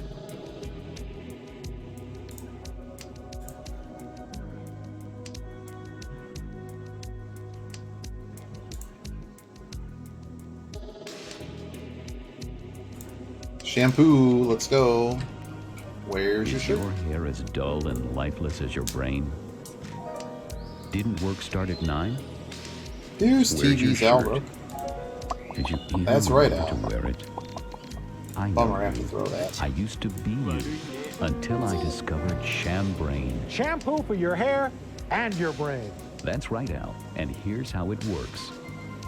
[SPEAKER 1] Shampoo, let's go. Where's your shirt?
[SPEAKER 2] Your hair as dull and lifeless as your brain? Didn't work start at 9?
[SPEAKER 1] Here's
[SPEAKER 2] Where's
[SPEAKER 1] TV's
[SPEAKER 2] your
[SPEAKER 1] Outlook.
[SPEAKER 2] Did you even
[SPEAKER 1] That's right,
[SPEAKER 2] remember
[SPEAKER 1] Al.
[SPEAKER 2] to wear it? I
[SPEAKER 1] Bummer I
[SPEAKER 2] know
[SPEAKER 1] have to throw that.
[SPEAKER 2] I used to be you until I discovered Shambrain.
[SPEAKER 3] Shampoo for your hair and your brain.
[SPEAKER 2] That's right, Al. And here's how it works.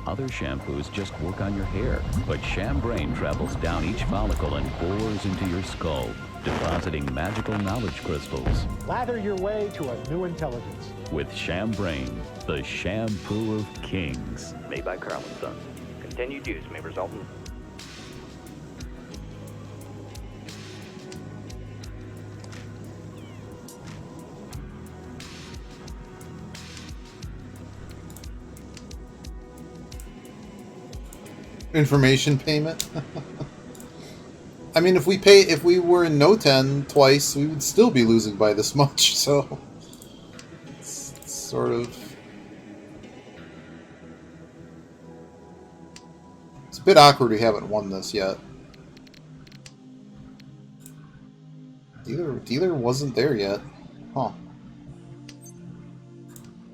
[SPEAKER 2] Other shampoos just work on your hair, but Shambrain travels down each follicle and bores into your skull, depositing magical knowledge crystals.
[SPEAKER 3] Lather your way to a new intelligence.
[SPEAKER 2] With Shambrain, the shampoo of kings.
[SPEAKER 4] Made by Carl & Son. Continued use may result in...
[SPEAKER 1] Information payment. I mean, if we were in no 10 twice, we would still be losing by this much. So it's sort of, it's a bit awkward we haven't won this yet. Dealer wasn't there yet, huh?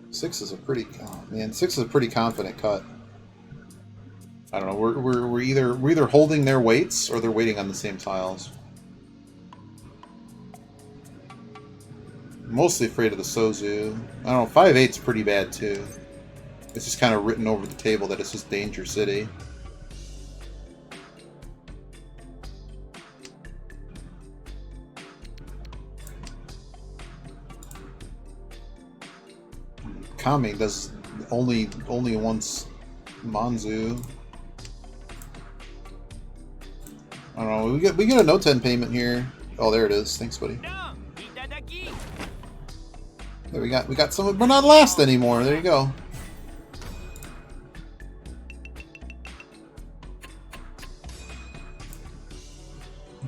[SPEAKER 1] 6 is a pretty, oh man, 6 is a pretty confident cut. I don't know. We're either holding their weights or they're waiting on the same tiles. Mostly afraid of the Sozu. I don't know, 5/8's pretty bad too. It's just kind of written over the table that it's just Danger City. Kami does only once Manzu. I don't know. We get a no 10 payment here. Oh, there it is. Thanks, buddy. There we got some. We're not last anymore. There you go.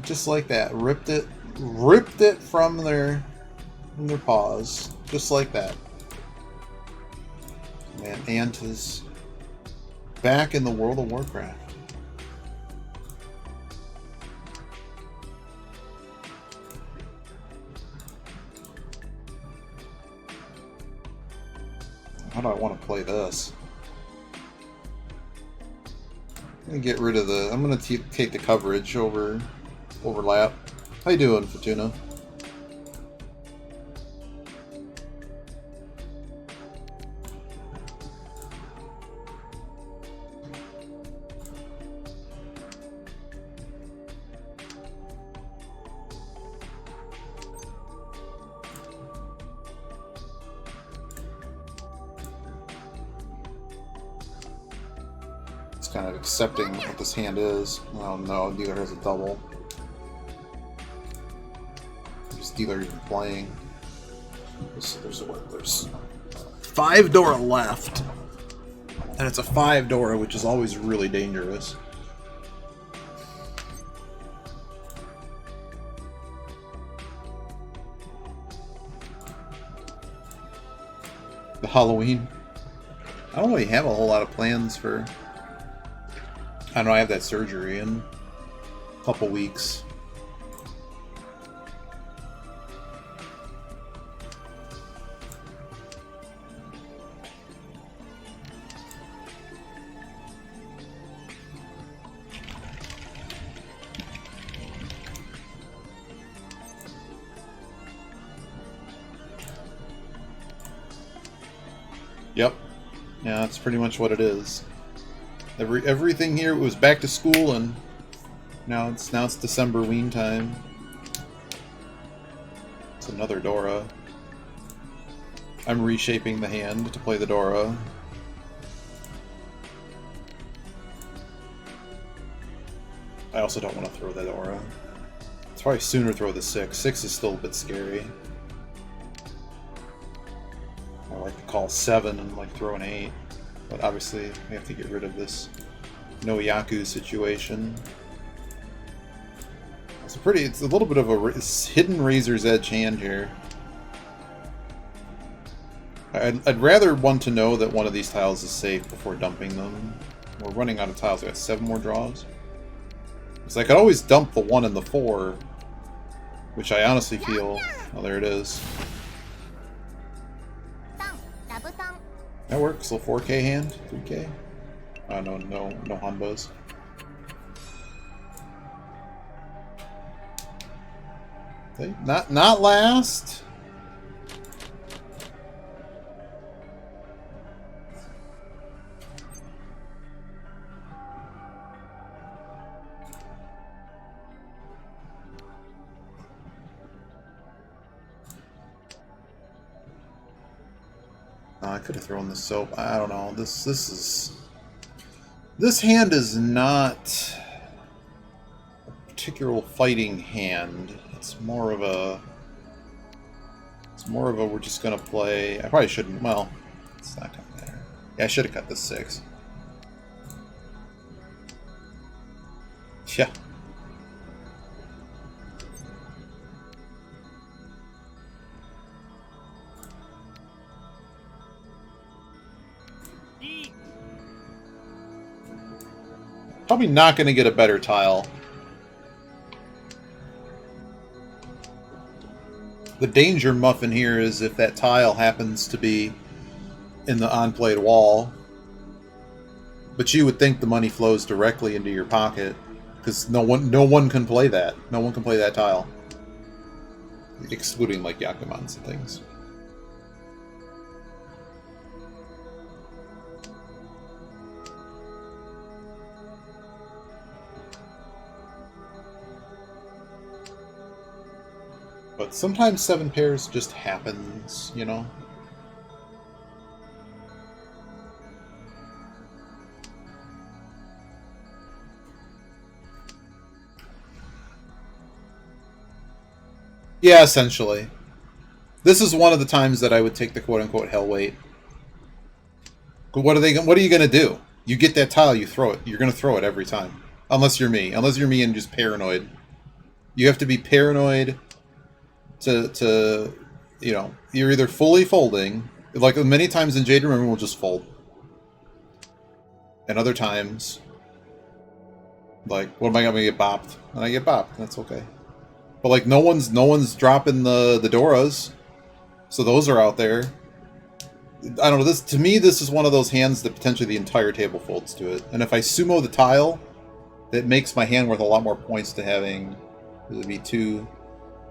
[SPEAKER 1] Just like that, ripped it from their paws, just like that. Man, Ant is back in the World of Warcraft. How do I want to play this? I'm gonna get rid of the. I'm gonna take the coverage overlap. How you doing, Fortuna? Kind of accepting what this hand is. Oh no, dealer has a double. This dealer even playing. There's 5 Dora left, and it's a 5 Dora, which is always really dangerous. The Halloween. I don't really have a whole lot of plans for. I know I have that surgery in a couple weeks. Yep. Yeah, that's pretty much what it is. Everything here was back to school, and now it's December ween time. It's another Dora. I'm reshaping the hand to play the Dora. I also don't want to throw the Dora. It's probably sooner throw the 6. 6 is still a bit scary. I like to call 7 and like throw an 8. But obviously, we have to get rid of this no Yaku situation. It's a little bit of a hidden razor's edge hand here. I'd rather want to know that one of these tiles is safe before dumping them. We're running out of tiles. We got 7 more draws. So I could always dump the 1 and the 4, which I honestly feel. Oh, there it is. That works. Little 4K hand, 3K. No Hanbos. Okay, not last. I could have thrown the soap. I don't know. This hand is not a particular fighting hand. It's more of a we're just gonna play. I probably shouldn't. Well, it's not coming there. Yeah, I should have cut this 6. Yeah. Probably not going to get a better tile. The danger muffin here is if that tile happens to be in the on-played wall. But you would think the money flows directly into your pocket, because no one can play that. No one can play that tile. excluding like Yakumans and things. But sometimes 7 pairs just happens, you know? Yeah, essentially. This is one of the times that I would take the quote-unquote hell weight. What are you going to do? You get that tile, you throw it. You're going to throw it every time. Unless you're me. Unless you're me and just paranoid. You have to be paranoid to you know, you're either fully folding, like many times in Jade Remember will just fold. And other times, like, what am I going to get bopped? And I get bopped. That's okay. But like no one's dropping the Doras, so those are out there. I don't know. This to me, this is one of those hands that potentially the entire table folds to it. And if I sumo the tile, that makes my hand worth a lot more points to having. It would be 2,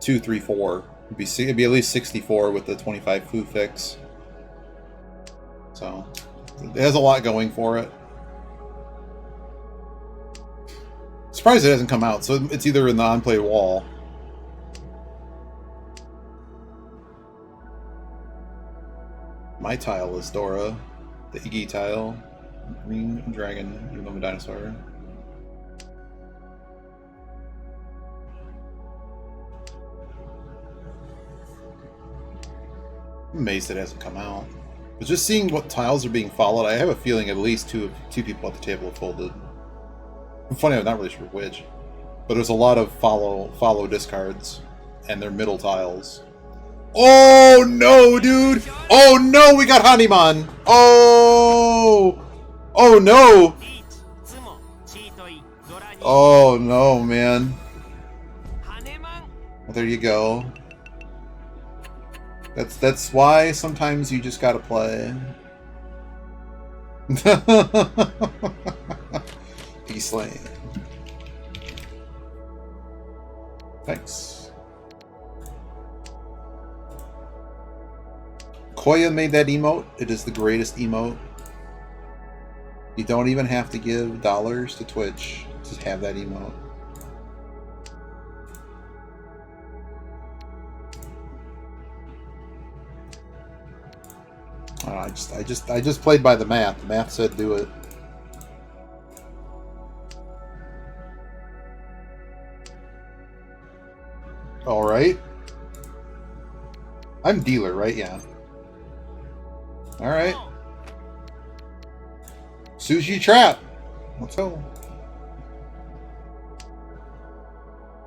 [SPEAKER 1] 3, 4. It'd be at least 64 with the 25 foo fix. So it has a lot going for it. Surprised it hasn't come out. So it's either in the on-play wall. My tile is Dora, the Iggy tile, green dragon, even though I'm a dinosaur. I'm amazed it hasn't come out. But just seeing what tiles are being followed, I have a feeling at least two people at the table have folded. I'm funny, I'm not really sure which. But there's a lot of follow discards, and they're middle tiles. Oh no, dude! Oh no, we got Hanuman! Oh! Oh no! Oh no, man. Well, there you go. That's why sometimes you just gotta play. Peace Lane. Thanks. Koya made that emote. It is the greatest emote. You don't even have to give dollars to Twitch to have that emote. I just played by the math. The math said do it. All right. I'm dealer, right? Yeah. All right. Sushi trap. Let's go.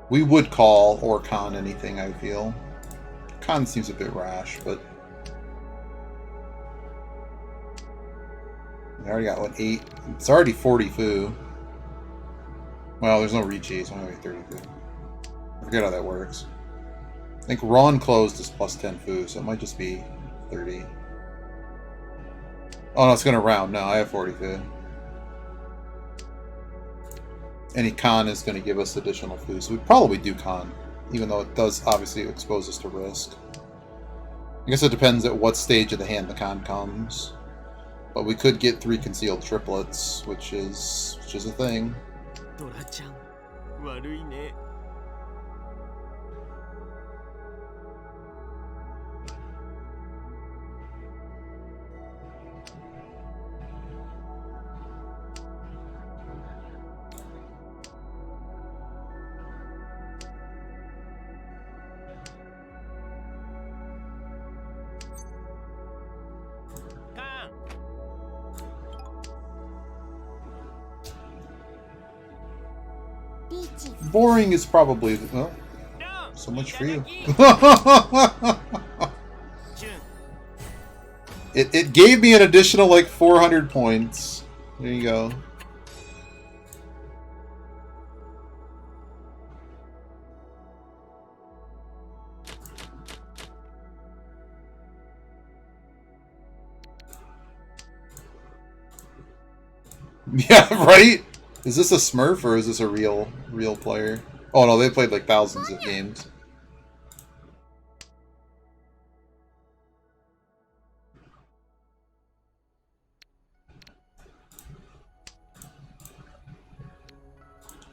[SPEAKER 1] We would call or con anything, I feel. Con seems a bit rash, but I already got, what, 8? It's already 40 foo. Well, there's no re-cheese. I'm only 30 foo. I forget how that works. I think Ron closed is plus 10 foo, so it might just be 30. Oh, no, it's going to round. No, I have 40 foo. Any con is going to give us additional foo, so we'd probably do con, even though it does obviously expose us to risk. I guess it depends at what stage of the hand the con comes. But we could get 3 concealed triplets, which is a thing. Boring is probably... Well, so much for you. It gave me an additional, like, 400 points. There you go. Yeah, right? Is this a Smurf or is this a real player? Oh no, they played like thousands of games.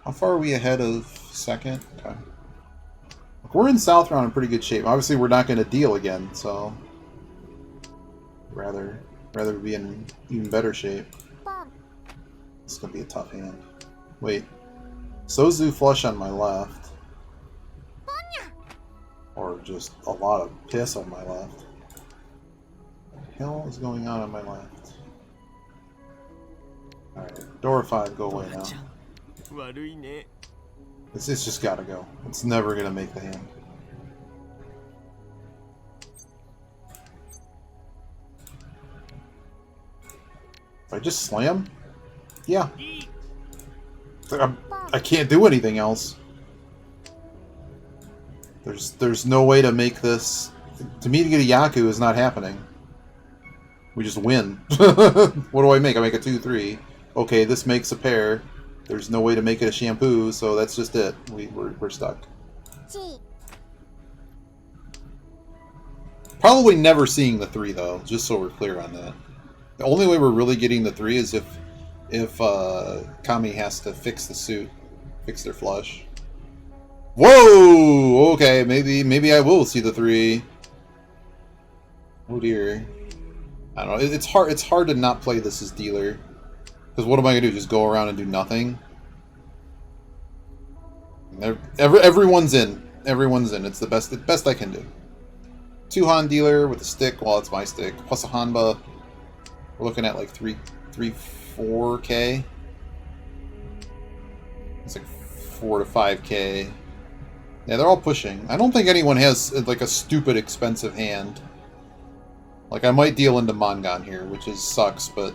[SPEAKER 1] How far are we ahead of second? Okay. Look, we're in South Round in pretty good shape. Obviously, we're not going to deal again, so rather be in even better shape. It's going to be a tough hand. Wait. Sozu flush on my left. Or just a lot of piss on my left. What the hell is going on my left? Alright, Dora 5, go away now. It's just gotta go. It's never gonna make the hand. If I just slam? Yeah. I can't do anything else. There's no way to make this... To me, to get a Yaku is not happening. We just win. What do I make? I make a 2-3. Okay, this makes a pair. There's no way to make it a shampoo, so that's just it. We're stuck. Probably never seeing the 3, though, just so we're clear on that. The only way we're really getting the 3 is if Kami has to fix the suit. Fix their flush. Whoa! Okay, maybe I will see the 3. Oh dear. I don't know. It's hard to not play this as dealer. Because what am I gonna do? Just go around and do nothing? Everyone's in. Everyone's in. It's the best I can do. 2-Han dealer with a stick. Well, it's my stick. Plus a Hanba. We're looking at like 4K. It's like 4 to 5K. Yeah, they're all pushing. I don't think anyone has like a stupid expensive hand. Like I might deal into Mongon here, which sucks, but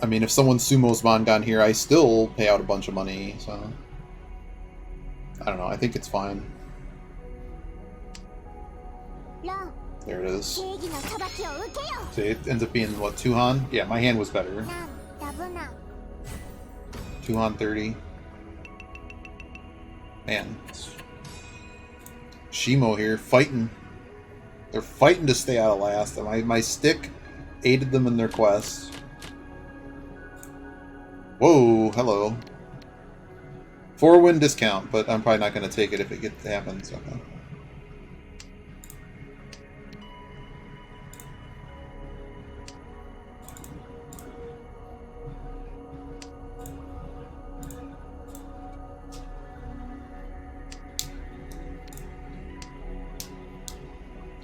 [SPEAKER 1] I mean, if someone sumos Mongon here, I still pay out a bunch of money, so I don't know. I think it's fine. There it is. So it ends up being, what, 2-Han? Yeah, my hand was better. 2-Han 30. Man. Shimo here, fighting. They're fighting to stay out of last. My stick aided them in their quest. Whoa, hello. 4-win discount, but I'm probably not going to take it if it happens. Okay.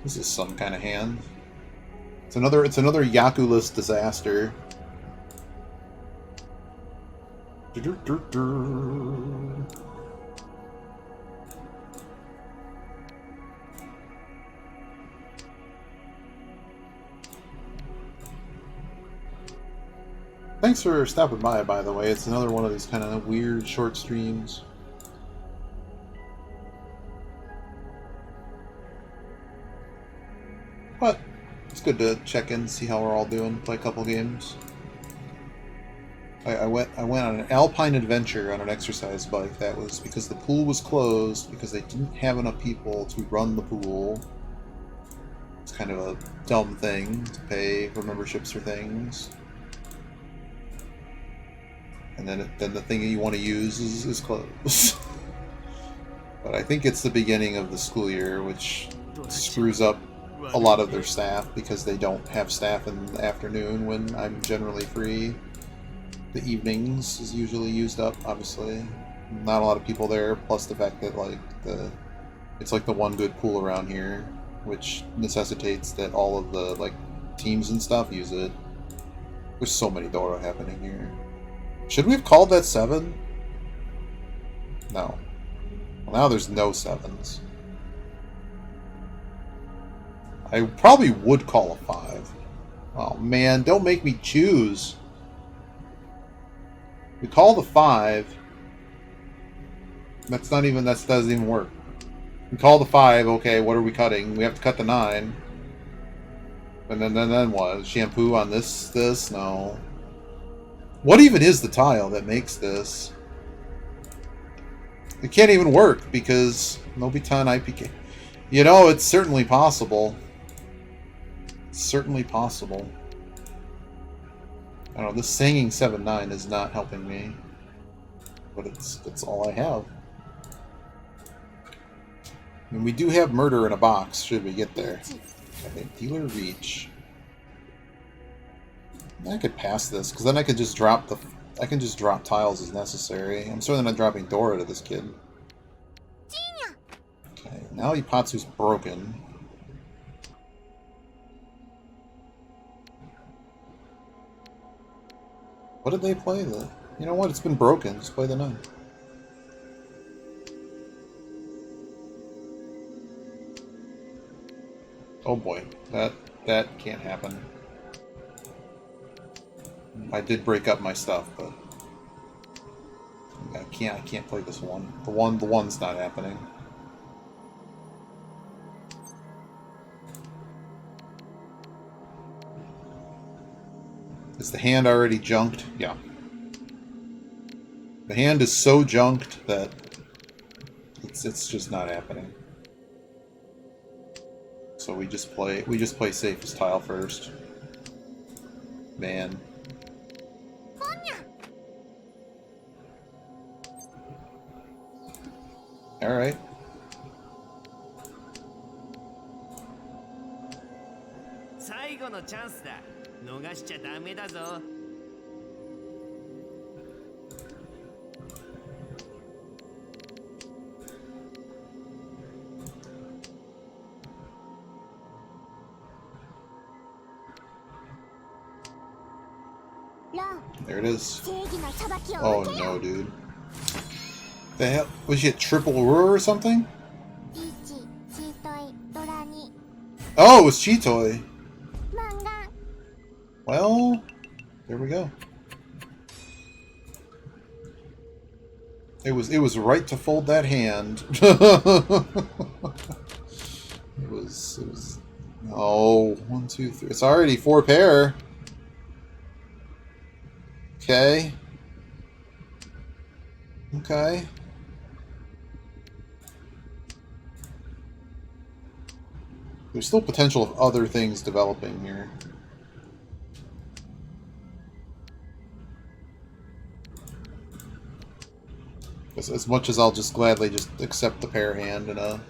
[SPEAKER 1] This is some kind of hand. It's another Yaku-less disaster. Thanks for stopping by the way. It's another one of these kind of weird short streams. But it's good to check in, see how we're all doing, play a couple games. I went on an alpine adventure on an exercise bike. That was because the pool was closed because they didn't have enough people to run the pool. It's kind of a dumb thing to pay for memberships for things. And then the thing that you want to use is closed. But I think it's the beginning of the school year, which screws up a lot of their staff because they don't have staff in the afternoon when I'm generally free. The evenings is usually used up, obviously. Not a lot of people there, plus the fact that like it's like the one good pool around here, which necessitates that all of the like teams and stuff use it. There's so many Dora happening here. Should we have called that 7? No. Well, now there's no 7s. I probably would call a 5. Oh man, don't make me choose. We call the 5. That doesn't even work. We call the 5, okay, what are we cutting? We have to cut the 9. And then what? Shampoo on this? No. What even is the tile that makes this? It can't even work because Nobitan IPK. You know, it's certainly possible. It's certainly possible. I don't know, this singing 7-9 is not helping me. but it's all I have. I mean, we do have murder in a box, should we get there. Okay, dealer reach. I could pass this, because then I could just drop tiles as necessary. I'm certainly not dropping Dora to this kid. Okay, now Ipatsu's broken. What did they play? You know what? It's been broken. Just play the 9. Oh boy, that can't happen. I did break up my stuff, but I can't play this one. The one's not happening. Is the hand already junked? Yeah. The hand is so junked that it's just not happening. So we just play safest tile first. Man. Alright. There it is. Oh no, dude. The hell? Was she a triple roar or something? Oh, it was Chitoi. Well, there we go. It was right to fold that hand. it was. Oh, 1, 2, 3. It's already 4 pair. Okay. Okay. There's still potential of other things developing here. As much as I'll just gladly just accept the pair hand in a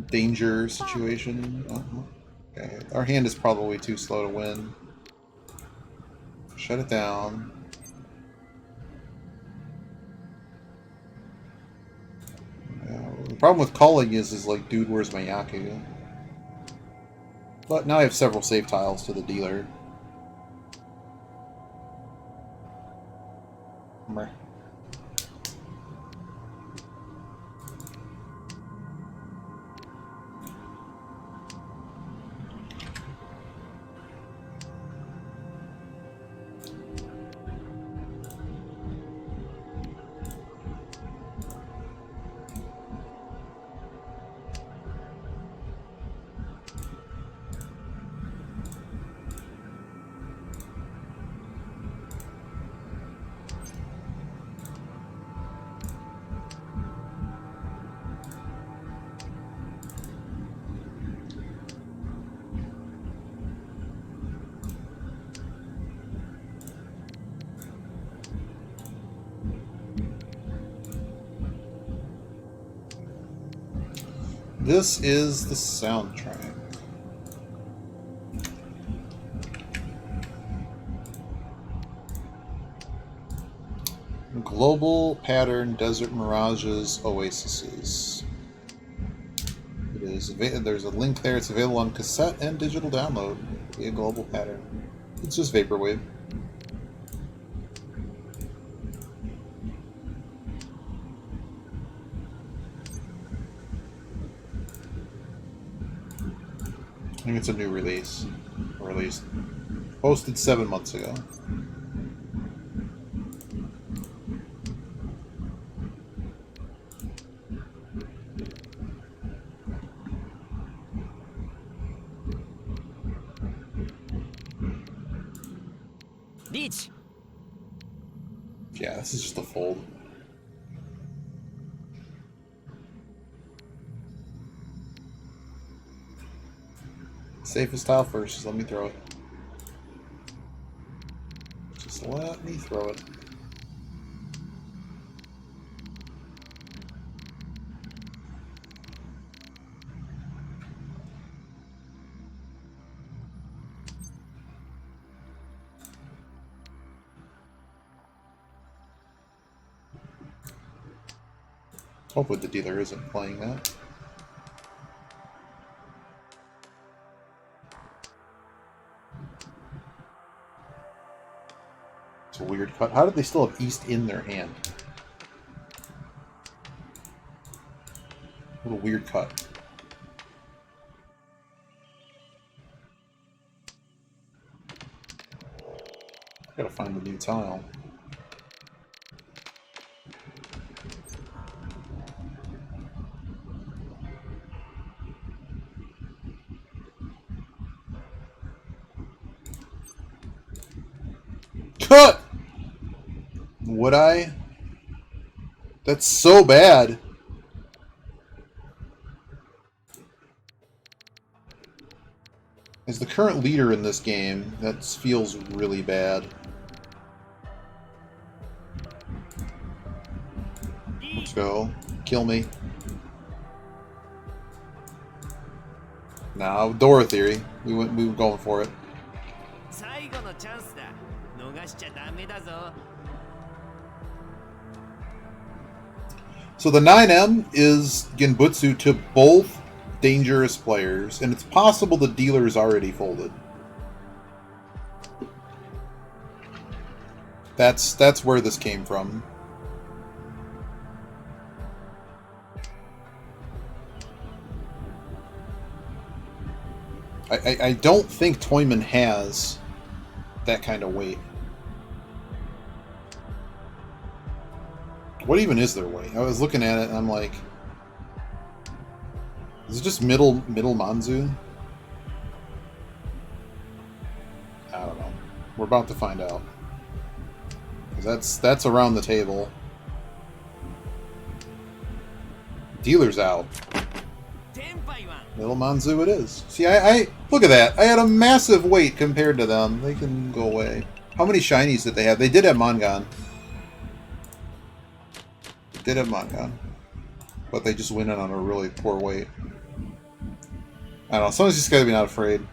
[SPEAKER 1] danger situation. Okay, our hand is probably too slow to win. Shut it down. The problem with calling is like, dude, where's my Yaku? But now I have several save tiles to the dealer. Meh. This is the soundtrack. Global Pattern Desert Mirages Oases. It is. There's a link there. It's available on cassette and digital download via Global Pattern. It's just vaporwave. I think it's a new release, or at least posted 7 months ago.
[SPEAKER 5] Reach.
[SPEAKER 1] Yeah, this is just a fold. Safest tile first, just let me throw it. Just let me throw it. Hopefully the dealer isn't playing that. It's a weird cut. How did they still have East in their hand? What a weird cut. Gotta find the new tile. Cut! Would I? That's so bad. As the current leader in this game, that feels really bad. Let's go. Kill me. Now, Dora theory. We were going for it. So the 9M is Genbutsu to both dangerous players, and it's possible the dealer's already folded. That's where this came from. I don't think Toyman has that kind of weight. What even is their weight? I was looking at it and I'm like, is it just middle Manzu? I don't know. We're about to find out. 'Cause that's around the table. Dealer's out. Middle Manzu it is. See, I look at that. I had a massive weight compared to them. They can go away. How many shinies did they have? They did have Mangan. They did have Mangan. But they just went in on a really poor weight. I don't know. Someone's just gotta be not afraid.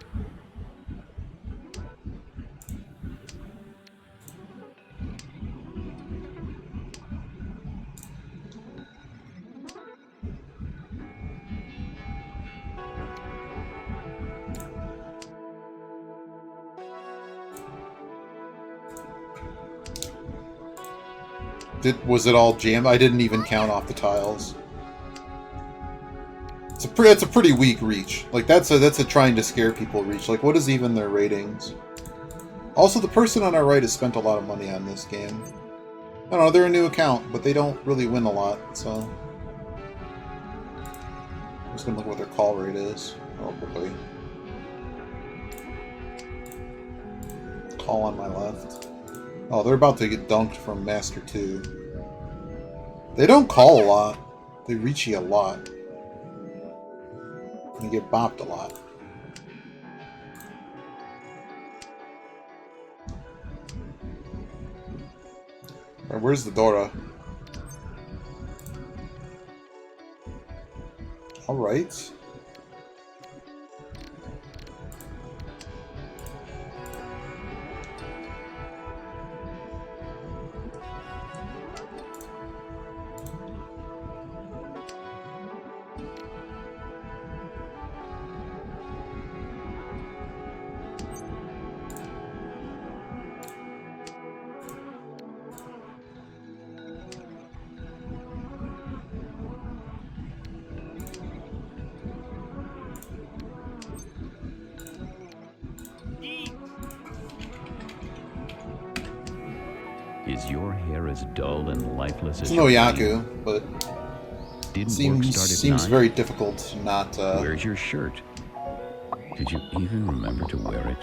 [SPEAKER 1] Was it all jammed? I didn't even count off the tiles. It's a pretty weak reach. Like that's a trying to scare people reach. Like what is even their ratings? Also, the person on our right has spent a lot of money on this game. I don't know, they're a new account, but they don't really win a lot, so I'm just gonna look what their call rate is. Oh boy. Call on my left. Oh, they're about to get dunked from Master 2. They don't call a lot. They reach you a lot. They get bopped a lot. Alright, where's the Dora? Alright.
[SPEAKER 2] Is your hair as dull and lifeless as
[SPEAKER 1] It's no
[SPEAKER 2] your
[SPEAKER 1] Yaku, but seems very difficult to not.
[SPEAKER 2] Where's your shirt? Did you even remember to wear it?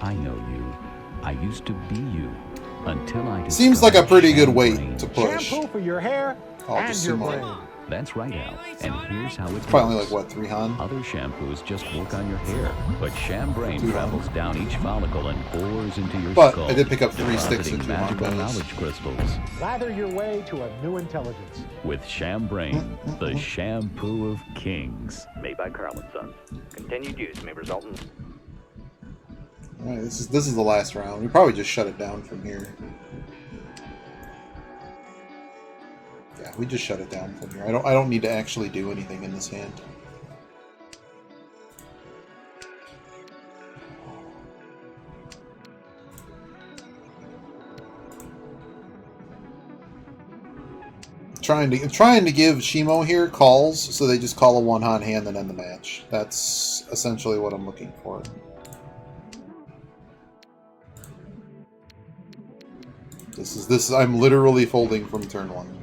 [SPEAKER 2] I know you. I used to be you until I.
[SPEAKER 1] Seems like a pretty good
[SPEAKER 2] champagne.
[SPEAKER 1] weight to push.
[SPEAKER 3] Shampoo for your hair and
[SPEAKER 1] just
[SPEAKER 3] your
[SPEAKER 1] similar.
[SPEAKER 3] brain.
[SPEAKER 2] That's right, Al. And here's how it
[SPEAKER 1] Probably
[SPEAKER 2] works.
[SPEAKER 1] like what, 300?
[SPEAKER 2] Other shampoos just work on your hair, but Chambrain
[SPEAKER 1] 200.
[SPEAKER 2] travels down each follicle and bores into your
[SPEAKER 1] But
[SPEAKER 2] skull.
[SPEAKER 1] I did pick up 3 sticks
[SPEAKER 2] depositing
[SPEAKER 1] of
[SPEAKER 2] magical
[SPEAKER 1] 200.
[SPEAKER 2] knowledge crystals.
[SPEAKER 3] Lather your way to a new intelligence.
[SPEAKER 2] With Chambrain, the shampoo of kings.
[SPEAKER 4] Made by Carl & Sons. Continued use may result in...
[SPEAKER 1] Alright, this is the last round. We probably just shut it down from here. Yeah, we just shut it down from here. I don't need to actually do anything in this hand. Trying to give Shimo here calls, so they just call a one-hot hand and end the match. That's essentially what I'm looking for. I'm literally folding from turn 1.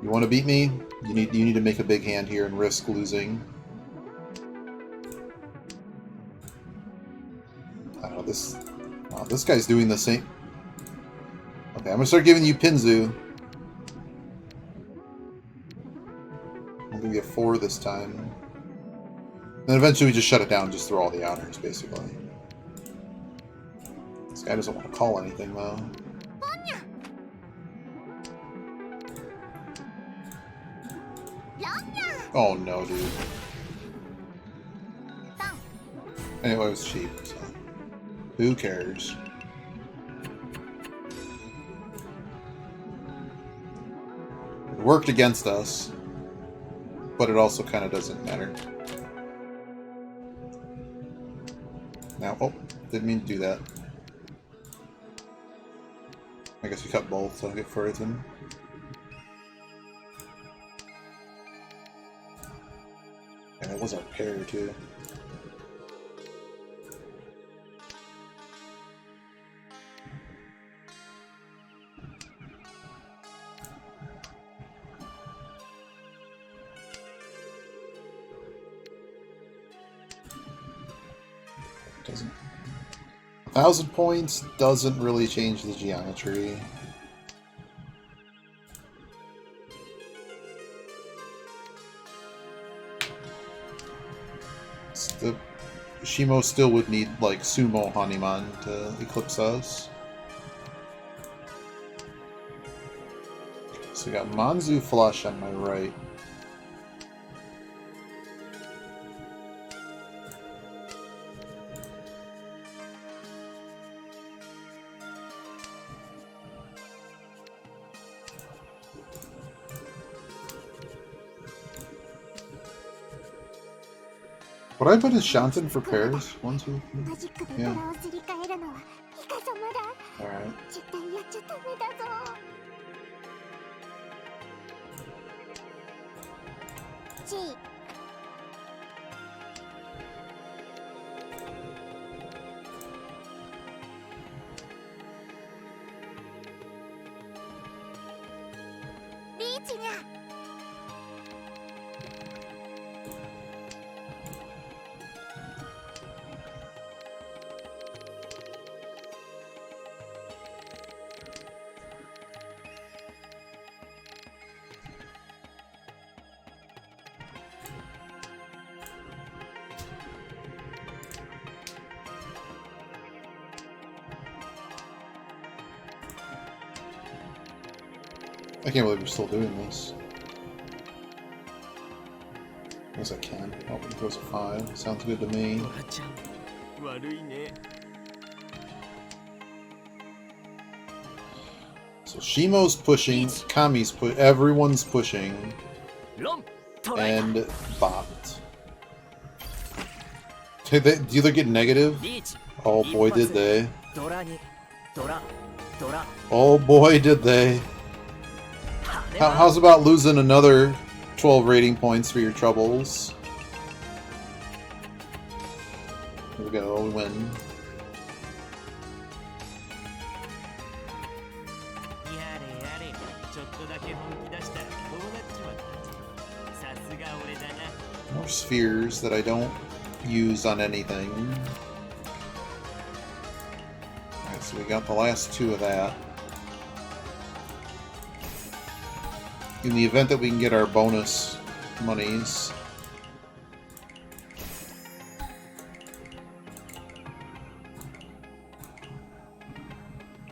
[SPEAKER 1] You want to beat me? You need to make a big hand here and risk losing. I don't know, this guy's doing the same. Okay, I'm gonna start giving you Pinzu. I'm gonna get 4 this time. Then eventually we just shut it down and just throw all the honors, basically. This guy doesn't want to call anything, though. Oh no, dude. Anyway, it was cheap, so who cares? It worked against us, but it also kind of doesn't matter. Now, oh, didn't mean to do that. I guess we cut both, so I get Furiton. And it was our pair, too. Doesn't. 1,000 points doesn't really change the geometry. Shimo still would need, like, Sumo Hanuman to eclipse us. So we got Manzu Flush on my right. Would I put his Shantan for pairs? 1, 2, 3. Yeah. Alright. I can't believe we're still doing this. I guess I can. Oh, it goes to 5. Sounds good to me. So Shimo's pushing, Kami's everyone's pushing, and Bot. Do they get negative? Oh boy, did they. Oh boy, did they. How's about losing another 12 rating points for your troubles? Here we go, we win. More spheres that I don't use on anything. Alright, so we got the last 2 of that. In the event that we can get our bonus monies.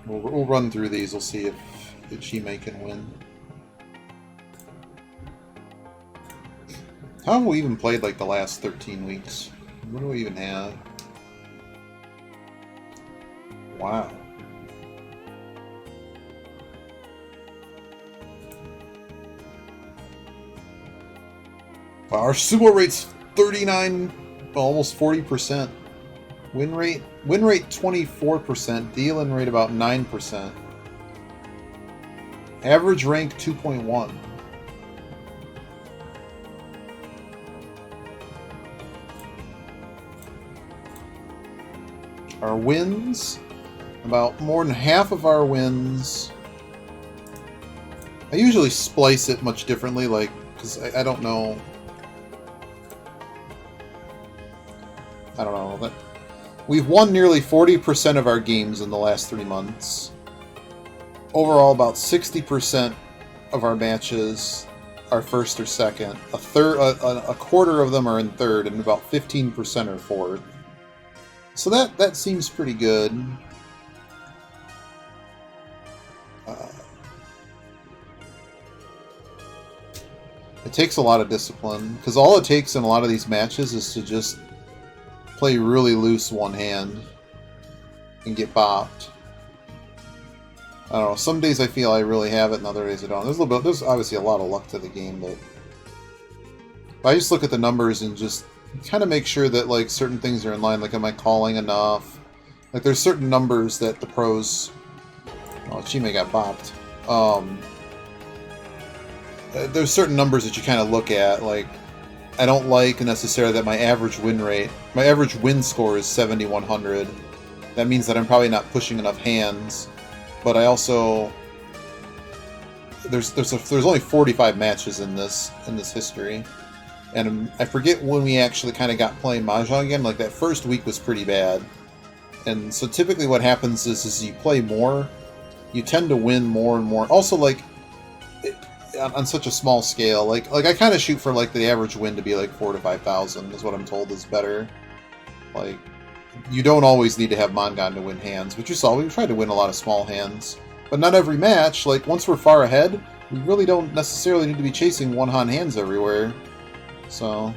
[SPEAKER 1] We'll run through these, we'll see if Shime can win. How have we even played like the last 13 weeks? What do we even have? Wow. Wow, our sumo rate's 39, almost 40%. Win rate 24%. Deal-in rate about 9%. Average rank 2.1. Our wins, about more than half of our wins. I usually splice it much differently, like, because I don't know. I don't know. But we've won nearly 40% of our games in the last 3 months. Overall, about 60% of our matches are first or second. A quarter of them are in third, and about 15% are fourth. So that seems pretty good. It takes a lot of discipline, because all it takes in a lot of these matches is to just play really loose one hand and get bopped. I don't know. Some days I feel I really have it, and other days I don't. There's obviously a lot of luck to the game, but I just look at the numbers and just kind of make sure that like certain things are in line. Like, am I calling enough? Like, there's certain numbers that the pros. Oh, Chime got bopped. There's certain numbers that you kind of look at. Like, I don't like necessarily that my average win score is 7,100. That means that I'm probably not pushing enough hands. But I also there's only 45 matches in this history, and I forget when we actually kind of got playing Mahjong again. Like, that first week was pretty bad, and so typically what happens is you play more, you tend to win more and more. Also, like, on such a small scale, like I kind of shoot for like the average win to be like 4,000 to 5,000 is what I'm told is better. Like, you don't always need to have Mongon to win hands, but you saw we tried to win a lot of small hands, but not every match. Like, once we're far ahead, we really don't necessarily need to be chasing one-hand hands everywhere. So,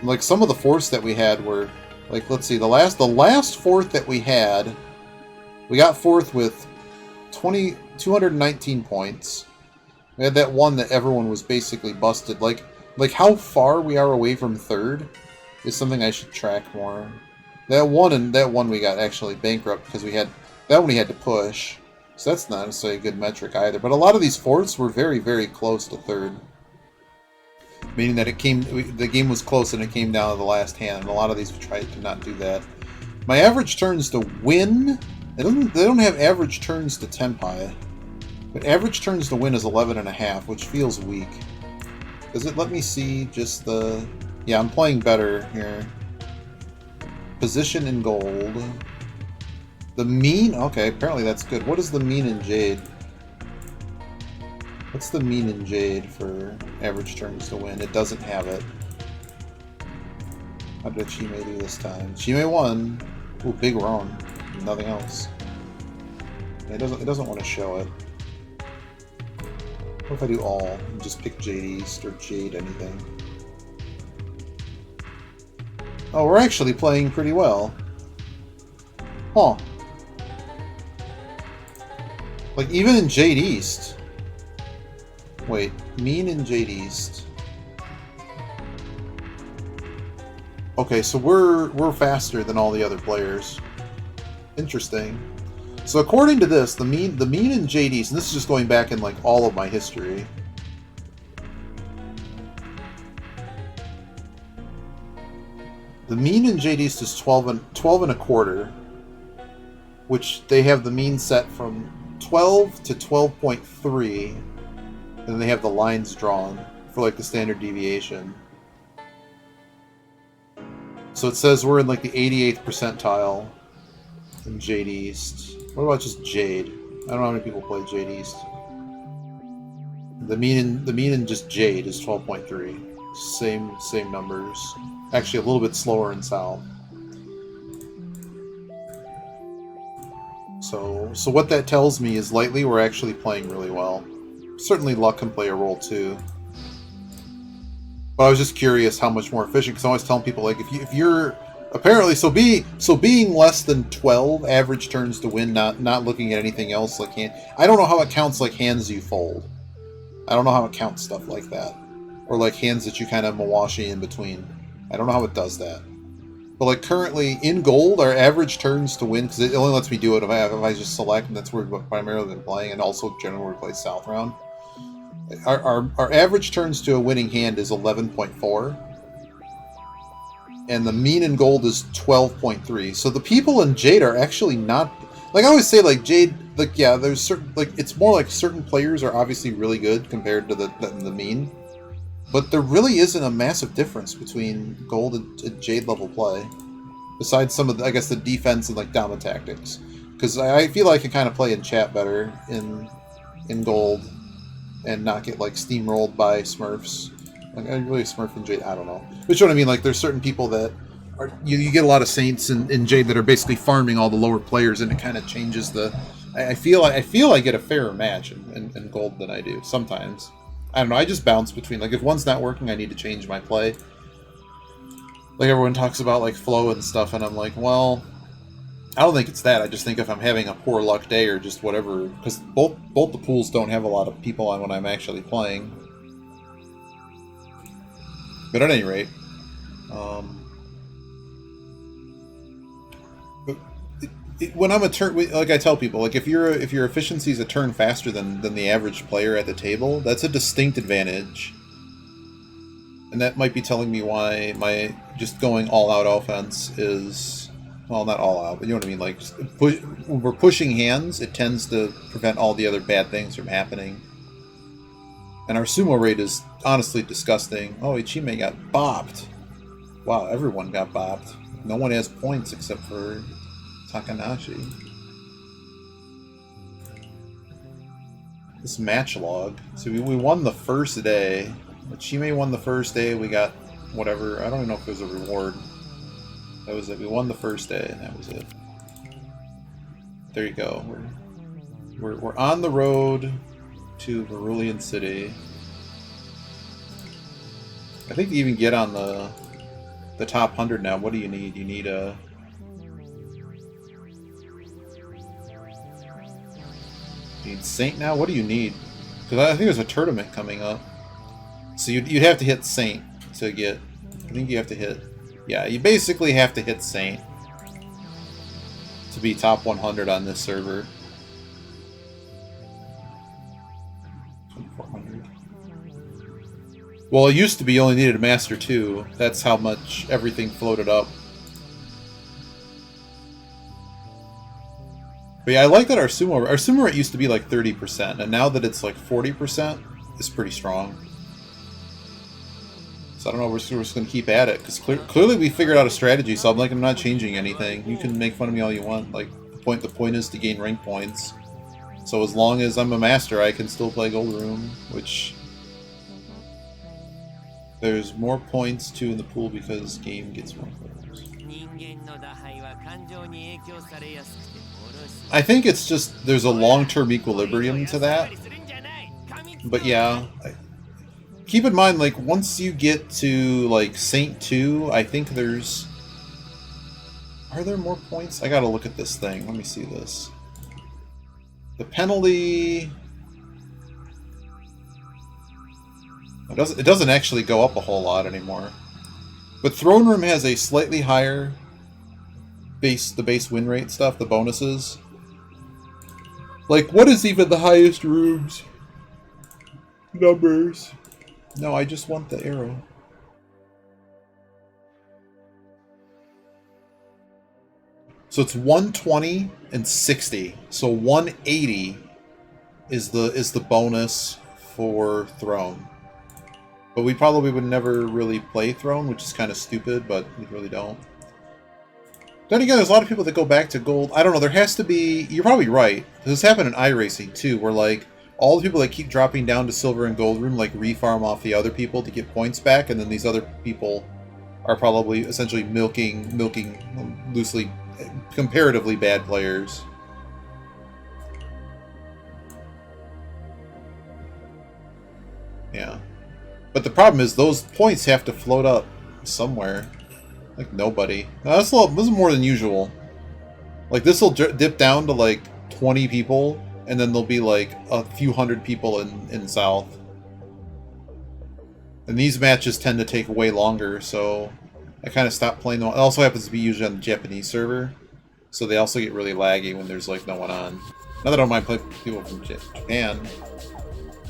[SPEAKER 1] like, some of the fourths that we had were, like, let's see, the last fourth that we had, we got fourth with 219 points. We had that one that everyone was basically busted. Like how far we are away from third is something I should track more. That one we got actually bankrupt because we had to push. So that's not necessarily a good metric either. But a lot of these fourths were very, very close to third. Meaning that the game was close and it came down to the last hand. And a lot of these we tried to not do that. My average turns to win, they don't have average turns to Tenpai. But average turns to win is 11.5, which feels weak. Does it let me see just the... Yeah, I'm playing better here. Position in gold. The mean? Okay, apparently that's good. What is the mean in Jade? What's the mean in Jade for average turns to win? It doesn't have it. How did Chime do this time? Chime won. Ooh, big run. Nothing else. It doesn't want to show it. What if I do all and just pick Jade East or Jade anything? Oh, we're actually playing pretty well. Huh. Like, even in Jade East. Wait, mean in Jade East. Okay, so we're faster than all the other players. Interesting. So according to this, the mean in Jade East, and this is just going back in like all of my history. The mean in Jade East is 12 and a quarter, which they have the mean set from 12 to 12.3, and then they have the lines drawn for like the standard deviation. So it says we're in like the 88th percentile in Jade East. What about just Jade? I don't know how many people play Jade East. The mean in just Jade is 12.3. Same numbers. Actually, a little bit slower in South. So what that tells me is lately we're actually playing really well. Certainly luck can play a role too. But I was just curious how much more efficient, because I always tell people, like, if you're apparently being less than 12 average turns to win, not looking at anything else like hand. I don't know how it counts like hands you fold. I don't know how it counts stuff like that. or like hands that you kind of mawashi in between. I don't know how it does that. But like currently in gold, our average turns to win, because it only lets me do it if I just select, and that's where we've primarily been playing, and also generally we play South round. Our average turns to a winning hand is 11.4, and the mean in gold is 12.3. So the people in Jade are actually not, like I always say, like Jade, like yeah, there's certain, like it's more like certain players are obviously really good compared to the mean. But there really isn't a massive difference between gold and Jade level play, besides some of the, I guess, the defense and like down tactics. Because I feel like I can kind of play in chat better in gold, and not get like steamrolled by Smurfs. Like I really Smurf in Jade, I don't know. But you know what I mean? Like there's certain people that are you get a lot of Saints in Jade that are basically farming all the lower players, and it kind of changes the. I feel I get a fairer match in gold than I do sometimes. I don't know, I just bounce between, like, if one's not working, I need to change my play. Like, everyone talks about, like, flow and stuff, and I'm like, well, I don't think it's that. I just think if I'm having a poor luck day or just whatever, because both the pools don't have a lot of people on when I'm actually playing. But at any rate, when I'm a turn, like I tell people, like if your efficiency is a turn faster than the average player at the table, that's a distinct advantage, and that might be telling me why my just going all out offense is, well, not all out, but you know what I mean. Like when we're pushing hands, it tends to prevent all the other bad things from happening. And our sumo rate is honestly disgusting. Oh, Ichime got bopped. Wow, everyone got bopped. No one has points except for Takanashi. This match log. So we won the first day. Ichime won the first day. We got whatever. I don't even know if it was a reward. That was it. We won the first day, and that was it. There you go. We're on the road to Verulian City. I think to even get on the top 100 now, what do you need? You need a... You need Saint now? What do you need? Because I think there's a tournament coming up. So you'd have to hit Saint to get... I think you have to hit... Yeah, you basically have to hit Saint to be top 100 on this server. 2400. Well, it used to be you only needed a Master 2. That's how much everything floated up. But yeah, I like that our sumo rate used to be like 30%, and now that it's like 40%, it's pretty strong. So I don't know, we're just going to keep at it, because clearly we figured out a strategy, so I'm not changing anything. You can make fun of me all you want. Like, the point is to gain rank points. So as long as I'm a master, I can still play Gold Room, which... There's more points, too, in the pool because game gets more players. I think it's just, there's a long-term equilibrium to that. But yeah, keep in mind, like, once you get to, like, Saint 2, I think there's... Are there more points? I gotta look at this thing. Let me see this. The penalty... It doesn't actually go up a whole lot anymore. But Throne Room has a slightly higher the base win rate stuff, the bonuses. Like, what is even the highest room's numbers? No, I just want the arrow. So it's 120 and 60. So 180 is the bonus for Throne. But we probably would never really play Throne, which is kind of stupid, but we really don't. Then again, there's a lot of people that go back to Gold. I don't know, there has to be... You're probably right. This happened in iRacing, too, where, like, all the people that keep dropping down to Silver and Gold Room, like, refarm off the other people to get points back, and then these other people are probably essentially milking loosely, comparatively bad players. Yeah. But the problem is those points have to float up somewhere. Like nobody. No, this is more than usual. Like this will dip down to like 20 people, and then there'll be like a few hundred people in South. And these matches tend to take way longer, so I kind of stopped playing them. It also happens to be usually on the Japanese server, so they also get really laggy when there's like no one on. Not that I don't mind playing people from Japan,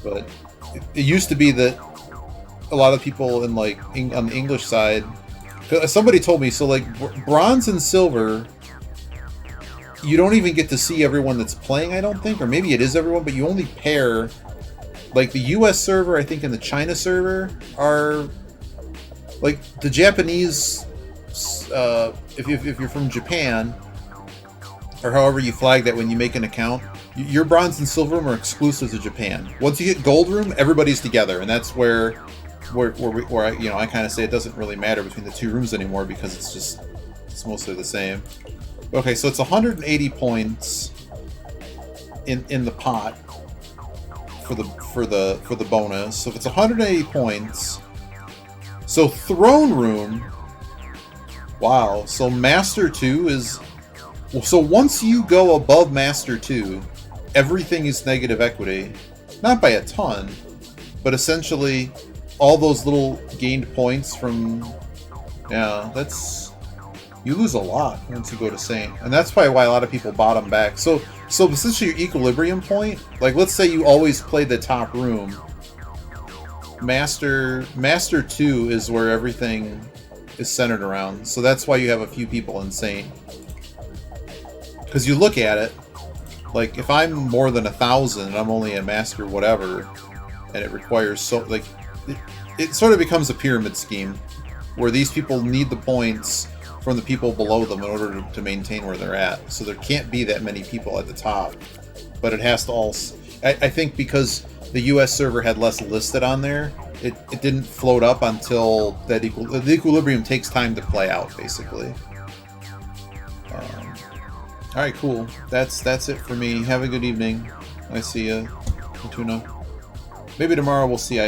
[SPEAKER 1] but it used to be that a lot of people in like on the English side, somebody told me, so like bronze and silver, you don't even get to see everyone that's playing, I don't think, or maybe it is everyone, but you only pair. Like the US server, I think, and the China server are like the Japanese. If you're from Japan, or however you flag that when you make an account, your bronze and silver room are exclusive to Japan. Once you get gold room, everybody's together, and that's where I kind of say it doesn't really matter between the two rooms anymore because it's mostly the same. Okay, so it's 180 points in the pot. For the bonus. So if it's 180 points, so throne room, wow, so master 2 is, well, so once you go above master 2, everything is negative equity, not by a ton, but essentially all those little gained points from, yeah, that's, you lose a lot once you go to Saint, and that's probably why a lot of people bottom back. So essentially your equilibrium point, like let's say you always play the top room, Master 2 is where everything is centered around. So that's why you have a few people in Saint. Because you look at it, like if I'm more than 1,000 and I'm only a Master whatever, and it requires so, like, it sort of becomes a pyramid scheme, where these people need the points from the people below them in order to maintain where they're at. So there can't be that many people at the top. But it has to all... I think because the US server had less listed on there, it didn't float up until that the equilibrium takes time to play out, basically. Alright, cool. That's it for me. Have a good evening. I see ya. Tuna. Maybe tomorrow we'll see.